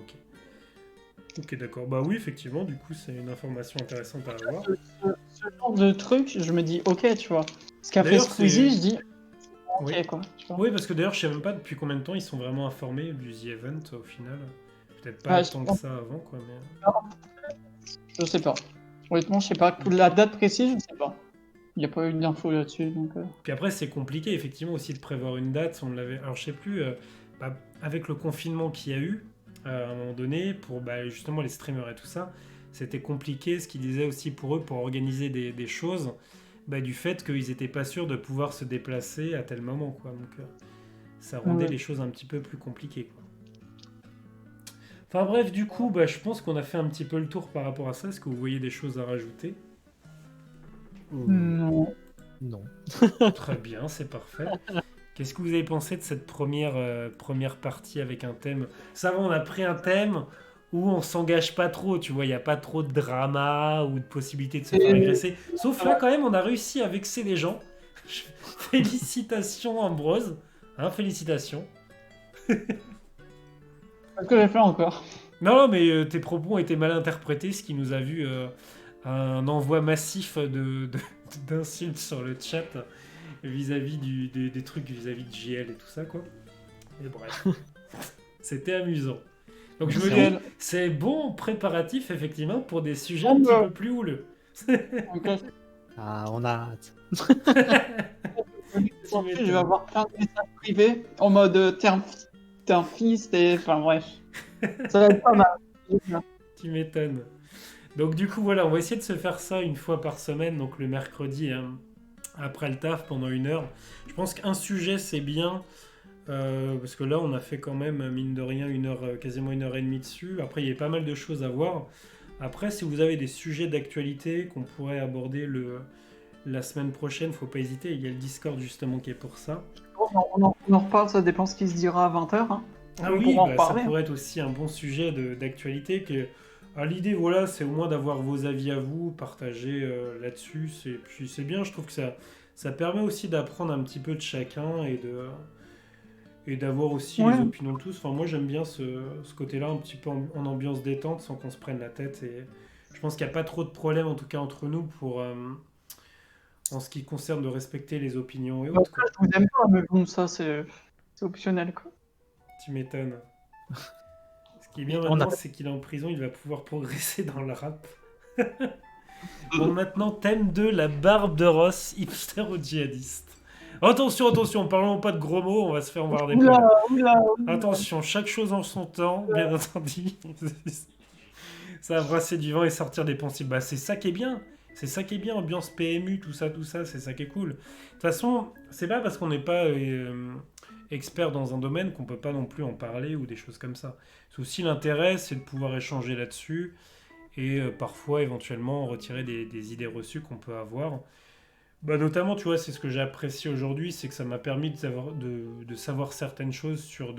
Ok, d'accord. Bah oui, effectivement, du coup, c'est une information intéressante à avoir. Ce genre de truc, je me dis ok, tu vois. Ce qu'a fait D'ailleurs, Squeezie, je dis ok, Oui. quoi. Tu vois. Oui, parce que d'ailleurs, je sais même pas depuis combien de temps ils sont vraiment informés du The Event au final. Peut-être pas Ouais, tant que ça avant, quoi. Mais... Je sais pas. Honnêtement, je sais pas. La date précise, je sais pas. Il n'y a pas eu d'infos là-dessus, donc. Puis après, c'est compliqué effectivement aussi de prévoir une date. On l'avait. Alors, je sais plus. Avec le confinement qu'il y a eu à un moment donné pour justement les streamers et tout ça, c'était compliqué. Ce qu'ils disaient aussi pour eux pour organiser des choses, du fait qu'ils étaient pas sûrs de pouvoir se déplacer à tel moment, quoi. Donc, ça rendait Ouais. les choses un petit peu plus compliquées, quoi. Enfin bref, du coup, je pense qu'on a fait un petit peu le tour par rapport à ça. Est-ce que vous voyez des choses à rajouter? Non. Non. Très bien, c'est parfait. Qu'est-ce que vous avez pensé de cette première partie avec un thème? Ça va, on a pris un thème où on s'engage pas trop, tu vois, il n'y a pas trop de drama ou de possibilité de se faire agresser. Sauf là, quand même, on a réussi à vexer les gens. Félicitations, Ambrose. Hein, félicitations. Qu'est-ce que j'ai fait encore? Non, mais tes propos ont été mal interprétés, ce qui nous a vu un envoi massif d'insultes sur le chat vis-à-vis des trucs vis-à-vis de JL et tout ça, quoi. Et bref, c'était amusant. Donc je me dis, c'est bon préparatif, effectivement, pour des sujets un petit peu plus houleux. Ah, on a hâte. Je vais avoir plein de messages privés en mode t'es un fils, enfin bref. Ça va être pas mal. Tu m'étonnes. Donc du coup, voilà, on va essayer de se faire ça une fois par semaine, donc le mercredi, hein, après le taf, pendant 1 heure. Je pense qu'un sujet, c'est bien, parce que là, on a fait quand même, mine de rien, 1 heure, quasiment 1 heure et demie dessus. Après, il y a pas mal de choses à voir. Après, si vous avez des sujets d'actualité qu'on pourrait aborder la semaine prochaine, faut pas hésiter, il y a le Discord justement qui est pour ça. On en reparle, ça dépend ce qui se dira à 20h. Hein. Ah oui, ça pourrait être aussi un bon sujet d'actualité. L'idée, voilà, c'est au moins d'avoir vos avis à vous, partager là-dessus. Puis c'est bien, je trouve que ça permet aussi d'apprendre un petit peu de chacun et d'avoir aussi les opinions de tous. Enfin, moi, j'aime bien ce côté-là, un petit peu en ambiance détente, sans qu'on se prenne la tête. Et je pense qu'il n'y a pas trop de problèmes, en tout cas entre nous, en ce qui concerne de respecter les opinions et autres. Je vous aime pas, mais bon, ça, c'est optionnel, quoi. Tu m'étonnes. Ce qui est bien maintenant, c'est qu'il est en prison, il va pouvoir progresser dans le rap. Bon, maintenant, thème 2, la barbe de Ross, hipster ou djihadiste. Attention, parlons pas de gros mots, on va se faire voir des problèmes. Oula. Attention, chaque chose en son temps, bien entendu. Ça va brasser du vent et sortir des poncifs. C'est ça qui est bien. C'est ça qui est bien, ambiance PMU, tout ça, c'est ça qui est cool. De toute façon, c'est pas parce qu'on n'est pas expert dans un domaine qu'on peut pas non plus en parler ou des choses comme ça. C'est aussi l'intérêt, c'est de pouvoir échanger là-dessus et parfois éventuellement retirer des idées reçues qu'on peut avoir. Notamment, tu vois, c'est ce que j'ai apprécié aujourd'hui, c'est que ça m'a permis de savoir certaines choses sur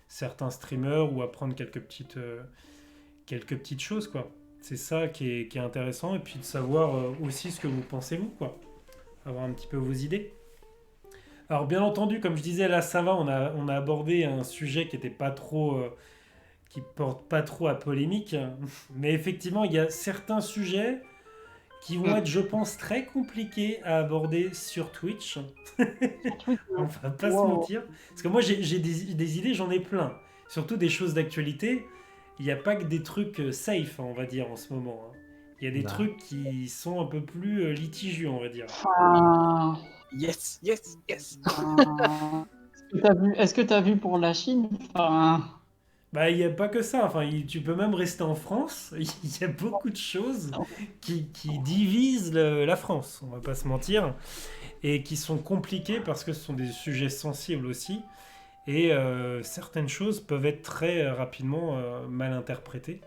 certains streamers ou apprendre quelques petites choses, quoi. C'est ça qui est intéressant, et puis de savoir aussi ce que vous pensez, vous, quoi. Avoir un petit peu vos idées. Alors, bien entendu, comme je disais, là, ça va, on a abordé un sujet qui était pas trop... qui porte pas trop à polémique, mais effectivement, il y a certains sujets qui vont être, je pense, très compliqués à aborder sur Twitch. On va pas se mentir. Parce que moi, j'ai des idées, j'en ai plein. Surtout des choses d'actualité. Il n'y a pas que des trucs safe, on va dire, en ce moment. Hein. Il y a des trucs qui sont un peu plus litigieux, on va dire. Yes. Est-ce que t'as vu pour la Chine? Bah, il n'y a pas que ça. Enfin, tu peux même rester en France. Il y a beaucoup de choses qui divisent la France, on va pas se mentir, et qui sont compliquées parce que ce sont des sujets sensibles aussi. Et certaines choses peuvent être très rapidement mal interprétées.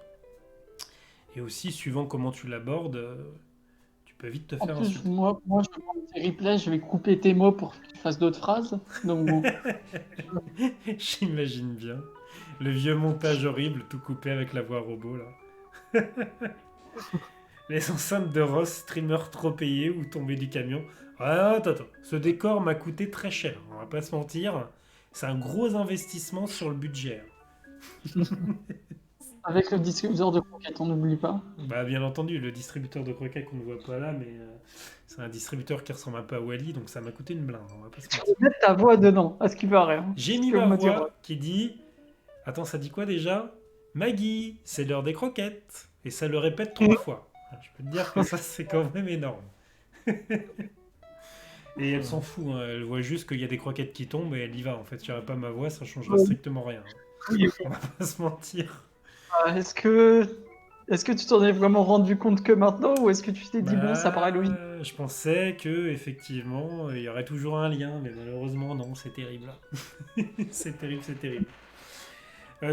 Et aussi, suivant comment tu l'abordes, tu peux vite te En faire plus, insulter. moi, je vais prendre tes replays, je vais couper tes mots pour que tu fasses d'autres phrases. Donc bon. J'imagine bien. Le vieux montage horrible, tout coupé avec la voix robot, là. Les enceintes de Ross, streamer trop payé ou tombé du camion. Ah, attends. Ce décor m'a coûté très cher, on va pas se mentir. C'est un gros investissement sur le budget. Avec le distributeur de croquettes, on n'oublie pas. Bah, bien entendu, le distributeur de croquettes qu'on ne voit pas là, mais c'est un distributeur qui ressemble un peu à Wally, donc ça m'a coûté une blinde, on va pas se mentir. Mettre ta voix dedans, à ce qui paraît. Hein. J'ai Ce mis que ma me dire. voix qui dit. Attends, ça dit quoi déjà? Maggie, c'est l'heure des croquettes. Et ça le répète 3 fois. Je peux te dire que ça, c'est quand même énorme. Et elle s'en fout, hein. Elle voit juste qu'il y a des croquettes qui tombent et elle y va. En fait, il n'y aurait pas ma voix, ça changera strictement rien. Oui, On va pas se mentir. Est-ce que tu t'en es vraiment rendu compte que maintenant ou est-ce que tu t'es dit bon ça paraît logique? Je pensais que effectivement il y aurait toujours un lien, mais malheureusement non, c'est terrible. C'est terrible, c'est terrible.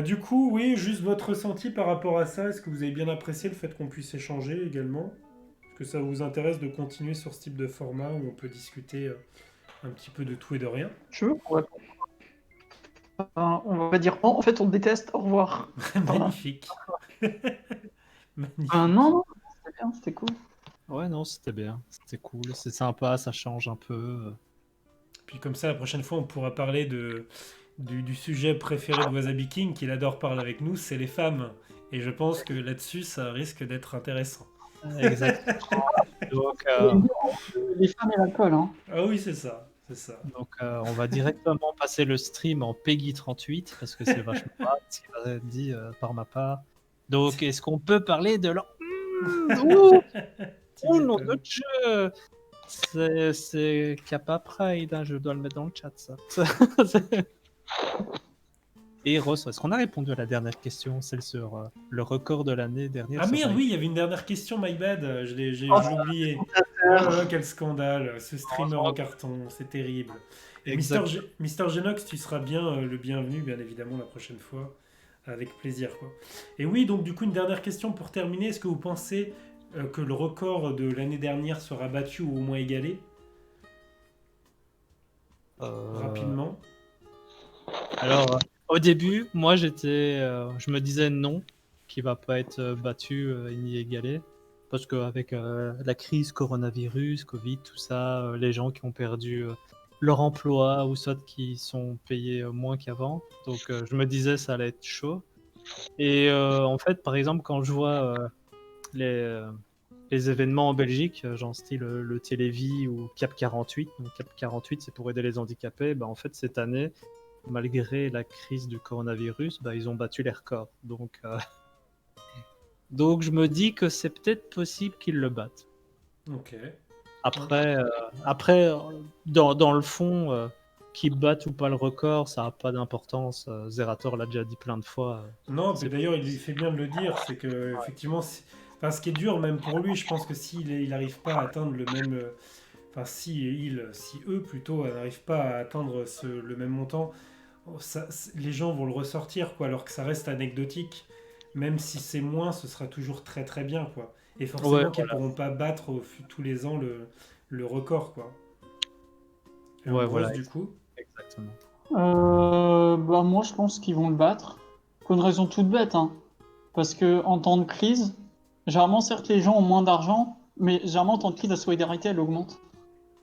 Du coup, oui, juste votre ressenti par rapport à ça. Est-ce que vous avez bien apprécié le fait qu'on puisse échanger également? Est-ce que ça vous intéresse de continuer sur ce type de format où on peut discuter un petit peu de tout et de rien? Tu veux qu'on réponde? On va dire non, en fait on te déteste, au revoir. Voilà. Magnifique. Magnifique. Non, c'était bien, c'était cool. Ouais, non, c'était bien. C'était cool. C'est sympa, ça change un peu. Puis comme ça, la prochaine fois, on pourra parler du sujet préféré de Wasabi King, qu'il adore parler avec nous, c'est les femmes. Et je pense que là-dessus, ça risque d'être intéressant. Exactement. Donc, Les femmes et l'alcool, hein. Ah oui, c'est ça. C'est ça. donc on va directement passer le stream en Peggy 38 parce que c'est vachement rare ce qui va être dit par ma part. Donc, est-ce qu'on peut parler de leur... Oh nom de Dieu! C'est Kappa Pride, hein, je dois le mettre dans le chat, ça. Et Ross, est-ce qu'on a répondu à la dernière question, celle sur le record de l'année dernière? Ah sur merde, Mike? oui, il y avait une dernière question, my bad. J'ai Oh, oublié. Oh là là, quel scandale. Ce streamer en carton, c'est terrible. Et Exact. Mister Genox, tu seras bien le bienvenu, bien évidemment, la prochaine fois. Avec plaisir, quoi. Et oui, donc du coup, une dernière question pour terminer. Est-ce que vous pensez que le record de l'année dernière sera battu ou au moins égalé rapidement? Alors, au début, moi, je me disais non, qu'il va pas être battu ni égalé, parce qu'avec la crise coronavirus, Covid, tout ça, les gens qui ont perdu leur emploi ou soit qui sont payés moins qu'avant, donc je me disais ça allait être chaud. Et en fait, par exemple, quand je vois les, euh, les événements en Belgique, genre style le Télévis ou Cap 48, donc Cap 48 c'est pour aider les handicapés, bah, en fait cette année, malgré la crise du coronavirus, bah, ils ont battu les records. Donc je me dis que c'est peut-être possible qu'ils le battent. Ok. Après dans le fond, qu'ils battent ou pas le record, ça n'a pas d'importance. Zerator l'a déjà dit plein de fois. Non, mais C'est d'ailleurs, il fait bien de le dire. C'est que, effectivement, enfin, ce qui est dur, même pour lui, je pense que s'il n'arrive pas à atteindre le même. Enfin, si eux plutôt n'arrivent pas à atteindre le même montant, les gens vont le ressortir, quoi, alors que ça reste anecdotique. Même si c'est moins, ce sera toujours très très bien, quoi. Et forcément Ouais, qu'ils ne voilà. pourront pas battre tous les ans le record, quoi. Et Ouais, en voilà, du coup. exactement. Bah moi je pense qu'ils vont le battre. Pour une raison toute bête, hein. Parce que en temps de crise, généralement certes les gens ont moins d'argent, mais généralement en temps de crise la solidarité elle augmente.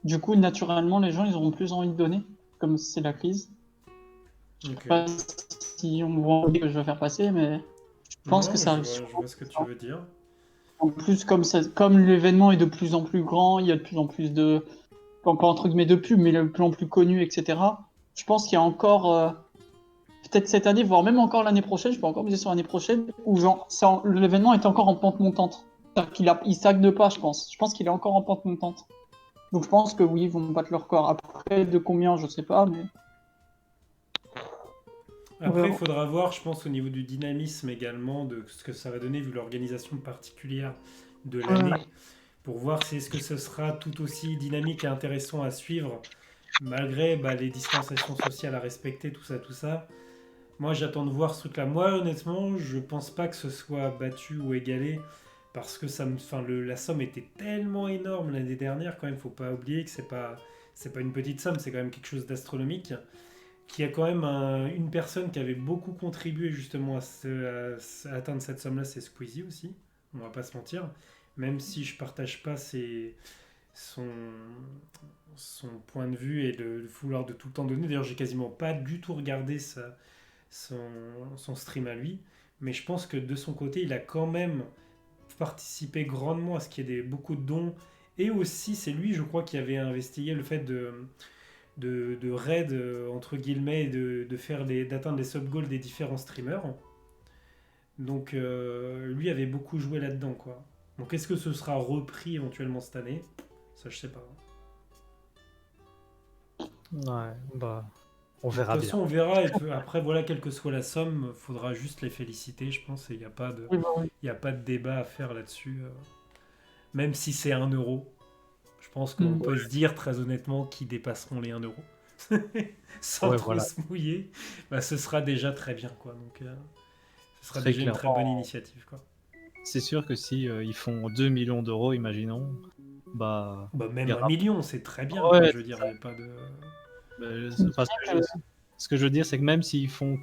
Du coup naturellement les gens ils auront plus envie de donner, comme c'est la crise. Je sais Ok. pas si on voit que je vais faire passer, mais je pense Non, que mais ça je arrive vois, je souvent. vois ce que tu veux dire. En plus comme l'événement est de plus en plus grand, il y a de plus en plus de pas entre guillemets de pubs, mais de plus en plus connu, etc. Je pense qu'il y a encore peut-être cette année, voire même encore l'année prochaine, je peux encore miser sur l'année prochaine, où genre, l'événement est encore en pente montante. C'est-à-dire il stagne pas, je pense. Je pense qu'il est encore en pente montante. Donc je pense que oui, ils vont battre leur record. Après, de combien, je sais pas, mais. Après, il faudra voir, je pense, au niveau du dynamisme également, de ce que ça va donner, vu l'organisation particulière de l'année, pour voir si est-ce que ce sera tout aussi dynamique et intéressant à suivre, malgré les distanciations sociales à respecter, tout ça, tout ça. Moi, j'attends de voir ce truc-là. Moi, honnêtement, je pense pas que ce soit battu ou égalé, parce que la somme était tellement énorme l'année dernière, quand même, faut pas oublier que c'est pas une petite somme, c'est quand même quelque chose d'astronomique, qui a quand même une personne qui avait beaucoup contribué justement à atteindre cette somme-là, c'est Squeezie aussi, on va pas se mentir, même si je partage pas son, son point de vue et le vouloir de tout le temps donner. D'ailleurs, j'ai quasiment pas du tout regardé son stream à lui, mais je pense que de son côté, il a quand même participé grandement à ce qu'il y ait beaucoup de dons, et aussi c'est lui, je crois, qui avait investigué le fait de raid entre guillemets et d'atteindre les sub-goals des différents streamers. Donc lui avait beaucoup joué là-dedans, quoi. Donc est-ce que ce sera repris éventuellement cette année? Ça, je sais pas. Ouais, bah, on De verra toute bien. façon, on verra. Et après, voilà, quelle que soit la somme, faudra juste les féliciter, je pense. Et il n'y a pas de débat à faire là-dessus. Même si c'est 1 euro. Je pense qu'on peut se dire très honnêtement qu'ils dépasseront les 1 euro. Sans Ouais, trop voilà. se mouiller. Ce sera déjà très bien, quoi. Donc, ce sera Très déjà une très bonne initiative, quoi. C'est sûr que si ils font 2 millions d'euros, imaginons, bah, Même il y 1 aura... million, c'est très bien, Ouais, quoi. Je veux dire, il n'y a pas de... ce que je veux dire, c'est que même s'ils font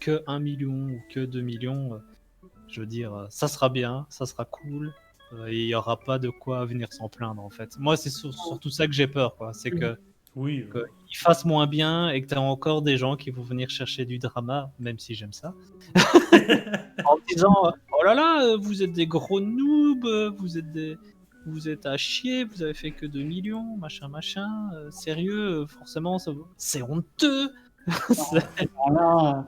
que 1 million ou que 2 millions, je veux dire, ça sera bien, ça sera cool, et il n'y aura pas de quoi venir s'en plaindre en fait. Moi, c'est surtout ça que j'ai peur, quoi. C'est que Oui, qu'ils fassent moins bien et que tu as encore des gens qui vont venir chercher du drama, même si j'aime ça, en disant oh là là, vous êtes des gros noobs, vous êtes à chier, vous avez fait que 2 millions, machin, sérieux, forcément, c'est honteux. Voilà,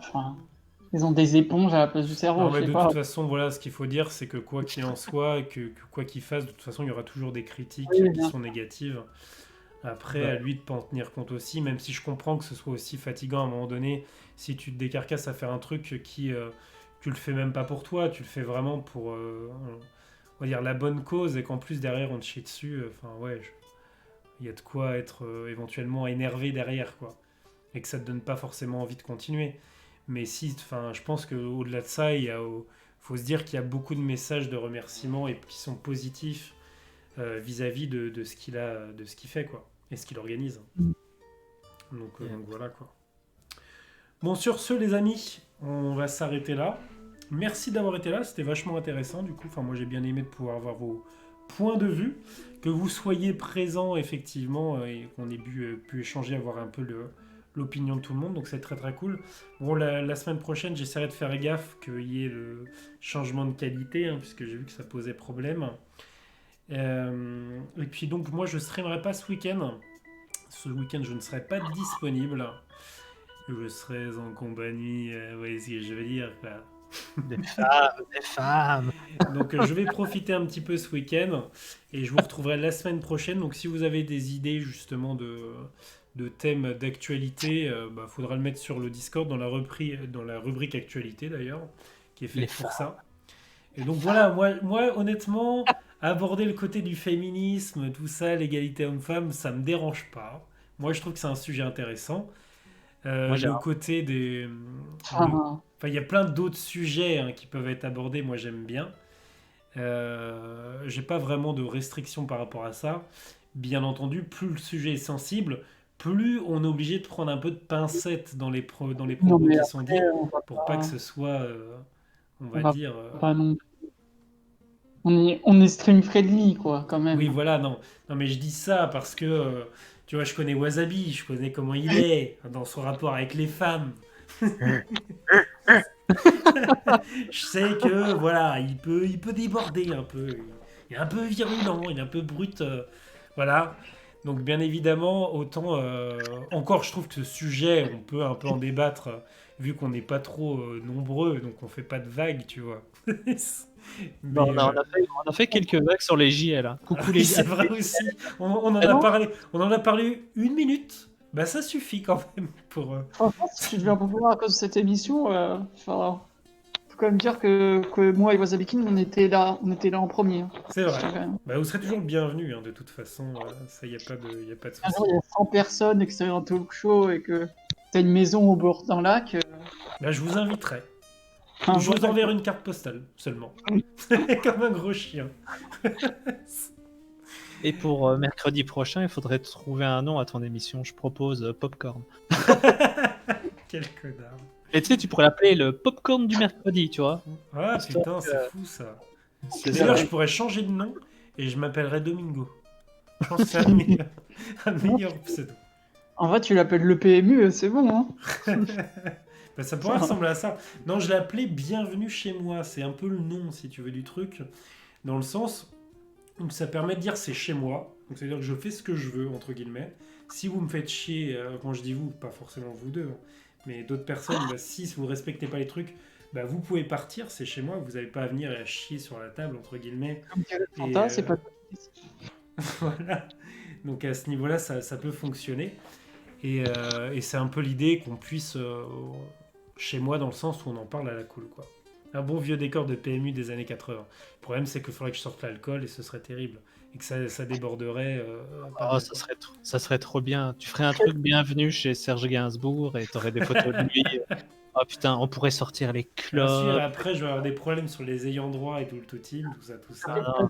ils ont des éponges à la place du cerveau, non, je mais sais de pas. toute façon, voilà, ce qu'il faut dire, c'est que quoi qu'il en soit, que quoi qu'il fasse, de toute façon, il y aura toujours des critiques Oui, qui bien sont négatives. Après, Ouais. à lui de pas en tenir compte aussi, même si je comprends que ce soit aussi fatigant à un moment donné, si tu te décarcasses à faire un truc tu le fais même pas pour toi, tu le fais vraiment pour, on va dire, la bonne cause, et qu'en plus derrière on te chie dessus, enfin ouais, il y a de quoi être éventuellement énervé derrière, quoi. Et que ça te donne pas forcément envie de continuer. Mais si, enfin, je pense qu'au-delà de ça, faut se dire qu'il y a beaucoup de messages de remerciements et qui sont positifs vis-à-vis de ce qu'il fait, quoi, et ce qu'il organise. Donc voilà, quoi. Bon, sur ce, les amis, on va s'arrêter là. Merci d'avoir été là, c'était vachement intéressant du coup. Enfin, moi j'ai bien aimé de pouvoir avoir vos points de vue, que vous soyez présents effectivement et qu'on ait pu échanger, avoir un peu l'opinion de tout le monde, donc c'est très très cool. Bon, la semaine prochaine, j'essaierai de faire gaffe qu'il y ait le changement de qualité, hein, puisque j'ai vu que ça posait problème. Et puis donc moi je streamerai pas ce week-end. Ce week-end je ne serai pas disponible. Je serai en compagnie, vous voyez ce que je veux dire, quoi. Des femmes. Donc je vais profiter un petit peu ce week-end et je vous retrouverai la semaine prochaine. Donc si vous avez des idées justement de thèmes d'actualité, faudra le mettre sur le Discord dans la rubrique actualité d'ailleurs, qui est faite pour ça. Et donc voilà, moi honnêtement, aborder le côté du féminisme, tout ça, l'égalité homme-femme, ça me dérange pas. Moi je trouve que c'est un sujet intéressant. Moi, Le côté des... Enfin, il y a plein d'autres sujets qui peuvent être abordés, moi j'aime bien. J'ai pas vraiment de restrictions par rapport à ça. Bien entendu, plus le sujet est sensible, plus on est obligé de prendre un peu de pincette dans les propos qui sont dits, pour pas que ce soit, on va dire... pas non. On est stream friendly, quoi, quand même. Oui, voilà, non. Non, mais je dis ça parce que, tu vois, je connais Wasabi, je connais comment il est dans son rapport avec les femmes. Je sais que, voilà, il peut déborder un peu. Il est un peu virulent, il est un peu brut. Voilà. Donc, bien évidemment, autant... encore, je trouve que ce sujet, on peut un peu en débattre, vu qu'on n'est pas trop nombreux, donc on fait pas de vagues, tu vois. Mais, on a fait quelques vagues sur les JL. Hein. Coucou les c'est vrai aussi. On en a parlé 1 minute Bah ça suffit quand même pour... Franchement, si tu deviens populaire à cause de cette émission, faut quand même dire que moi et Wasabi King, on était là en premier. Hein. C'est vrai. Je dirais. Bah, vous serez toujours le bienvenu, hein, de toute façon. Ça, y a pas de Un souci. jour, il y a 100 personnes et que c'est un talk show et que t'as une maison au bord d'un lac. Bah, je vous inviterai. Un Je vous voilà. enverrai une carte postale, seulement. Comme un gros chien. Et pour mercredi prochain, il faudrait trouver un nom à ton émission. Je propose Popcorn. Quel connard. Et tu sais, tu pourrais l'appeler le Popcorn du mercredi, tu vois. Ah Histoire putain, que- c'est fou ça. C'est D'ailleurs, ça. je pourrais changer de nom et je m'appellerais Domingo. Je pense que c'est un meilleur pseudo. En vrai, tu l'appelles le PMU, c'est bon. Hein. Bah, ça pourrait ressembler à ça. Non, je l'ai appelé Bienvenue chez moi. C'est un peu le nom, si tu veux, du truc. Dans le sens où ça permet de dire c'est chez moi. Donc, c'est-à-dire que je fais ce que je veux, entre guillemets. Si vous me faites chier, quand je dis vous, pas forcément vous deux, hein, mais d'autres personnes, bah, si vous respectez pas les trucs, bah, vous pouvez partir, c'est chez moi. Vous n'avez pas à venir et à chier sur la table, entre guillemets. Comme dirait Et, Fanta, c'est pas. voilà. Donc à ce niveau-là, ça peut fonctionner. Et c'est un peu l'idée qu'on puisse, chez moi, dans le sens où on en parle à la cool, quoi. Un bon vieux décor de PMU des années 80. Le problème, c'est qu'il faudrait que je sorte l'alcool et ce serait terrible. Et que ça déborderait. Pas Oh, mal, ça quoi. serait trop bien. Tu ferais un truc bienvenu chez Serge Gainsbourg et t'aurais des photos de lui. Oh putain, on pourrait sortir les Bien sûr, clubs. après, je vais avoir des problèmes sur les ayants droit et tout le tout-team, tout ça, tout ça. Ah,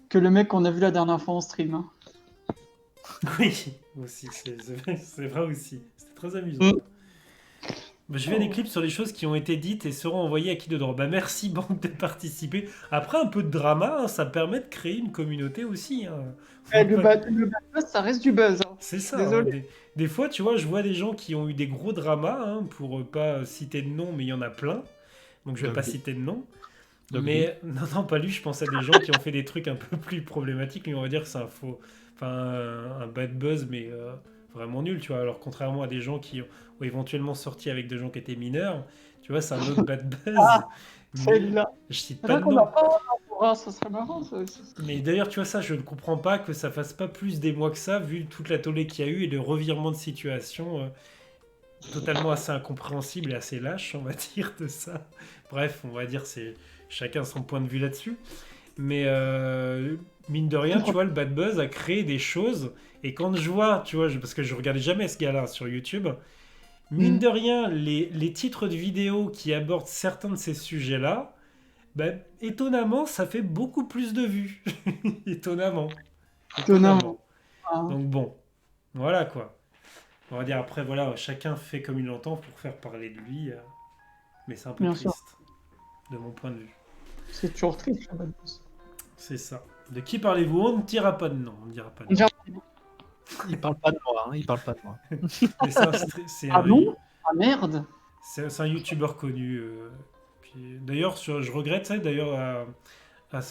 Que le mec qu'on a vu la dernière fois en stream. Hein. Oui, aussi, c'est vrai aussi. C'était très amusant. Mm. Bah, je fais des clips sur les choses qui ont été dites et seront envoyées à qui dedans. Bah merci bande de participer. Après un peu de drama, hein, ça permet de créer une communauté aussi. Hein. Eh, le bad buzz, ça reste du buzz. Hein. C'est ça. Désolé. Hein. Des fois, tu vois, je vois des gens qui ont eu des gros dramas, hein, pour pas citer de nom, mais il y en a plein. Donc je vais pas Dogby. citer de nom. Dogby. Mais non, pas lui. Je pense à des gens qui ont fait des trucs un peu plus problématiques. Mais on va dire que c'est un faux, enfin un bad buzz, mais vraiment nul, tu vois. Alors contrairement à des gens qui ont éventuellement sorti avec des gens qui étaient mineurs, tu vois, c'est un autre bad buzz. Ah, Mais Celui-là. je cite C'est pas vrai de qu'on nom. n'a pas. Ah, ça serait marrant. Ça. Mais d'ailleurs, tu vois, ça, je ne comprends pas que ça fasse pas plus des mois que ça, vu toute la tollée qu'il y a eu et le revirement de situation totalement assez incompréhensible et assez lâche, on va dire, de ça. Bref, on va dire, c'est chacun son point de vue là-dessus. Mais mine de rien, tu vois, le bad buzz a créé des choses. Et quand je vois, tu vois, parce que je regardais jamais ce gars-là sur YouTube, mine de rien, les titres de vidéos qui abordent certains de ces sujets-là, ben, étonnamment, ça fait beaucoup plus de vues. Étonnamment. Étonnamment. Ah. Donc bon, voilà quoi. On va dire après, voilà, chacun fait comme il l'entend pour faire parler de lui. Mais c'est un peu Bien triste, sûr. de mon point de vue. C'est toujours triste, le bad buzz. C'est ça. De qui parlez-vous? On ne dira pas de nom. On ne dira pas de On nom. dirait- Il parle pas de moi, hein, il parle pas de moi. Mais c'est Ah un, non? Ah merde! c'est un youtubeur connu. D'ailleurs, je regrette ça, d'ailleurs,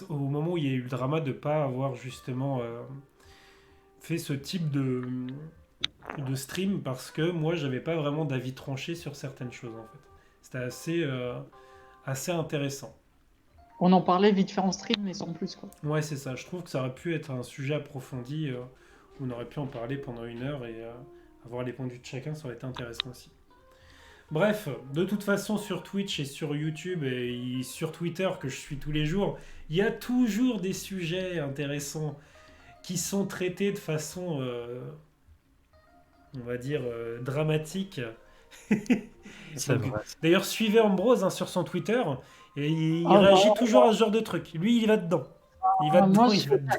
au moment où il y a eu le drama, de ne pas avoir justement fait ce type de stream, parce que moi, j'avais pas vraiment d'avis tranché sur certaines choses, en fait. C'était assez intéressant. On en parlait vite fait en stream, mais sans plus, quoi. Ouais, c'est ça. Je trouve que ça aurait pu être un sujet approfondi, où on aurait pu en parler pendant 1 heure et avoir les points de vue de chacun, ça aurait été intéressant aussi. Bref, de toute façon, sur Twitch et sur YouTube et sur Twitter, que je suis tous les jours, il y a toujours des sujets intéressants qui sont traités de façon, on va dire, dramatique. C'est Donc, vrai. d'ailleurs, suivez Ambrose, hein, sur son Twitter, et il Ah, réagit bah, toujours à ce genre de truc. Lui, il va dedans. Il va Ah, dedans, moi, il je va suis dedans.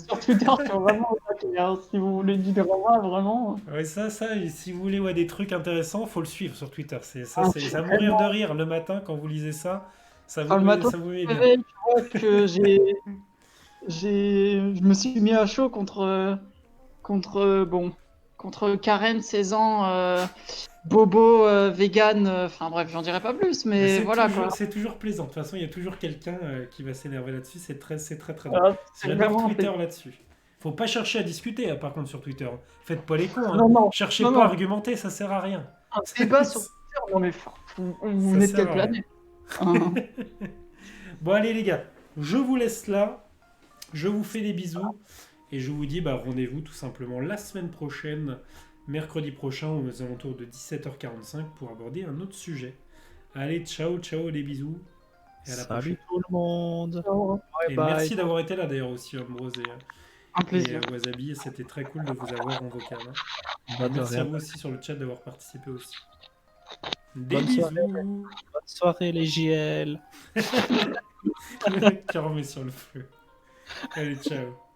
sur Twitter, je suis vraiment au taquet, hein. Si vous voulez du drama, vraiment. Ouais, ça, et si vous voulez, ouais, des trucs intéressants, faut le suivre sur Twitter. Ça, Ah, c'est à mourir de rire le matin quand vous lisez ça. Ça Ah, le matin, ça vous met je me bien. réveille, tu vois que je me suis mis à chaud contre Karen, 16 ans, Bobo, vegan, enfin bref, j'en dirai pas plus, Mais mais voilà quoi. c'est toujours plaisant. De toute façon, il y a toujours quelqu'un qui va s'énerver là-dessus. C'est très drôle. Voilà, c'est J'adore vraiment un Twitter plaisir. là-dessus. Faut pas chercher à discuter, par contre, sur Twitter. Faites pas les cons, hein. Non, non, Cherchez non, pas à non, argumenter, ça sert à rien. un débat sur Twitter, non mais vous Ça venez de sert quelle à rien. planète? Hein. Bon, allez, les gars, je vous laisse là. Je vous fais des bisous. Et je vous dis, bah, rendez-vous tout simplement la semaine prochaine, mercredi prochain aux alentours de 17h45 pour aborder un autre sujet. Allez, ciao, ciao, les bisous. Et à la prochaine. Salut tout le monde. Ciao. Bye Et bye. merci d'avoir été là d'ailleurs aussi, Ambrose Un et plaisir. Wasabi. C'était très cool de vous avoir en vocal. Hein. Pas de Merci à rien. vous aussi sur le chat d'avoir participé aussi. Des Bonne bisous. soirée. Bonne soirée les JL. Qui remet sur le feu. Allez, ciao.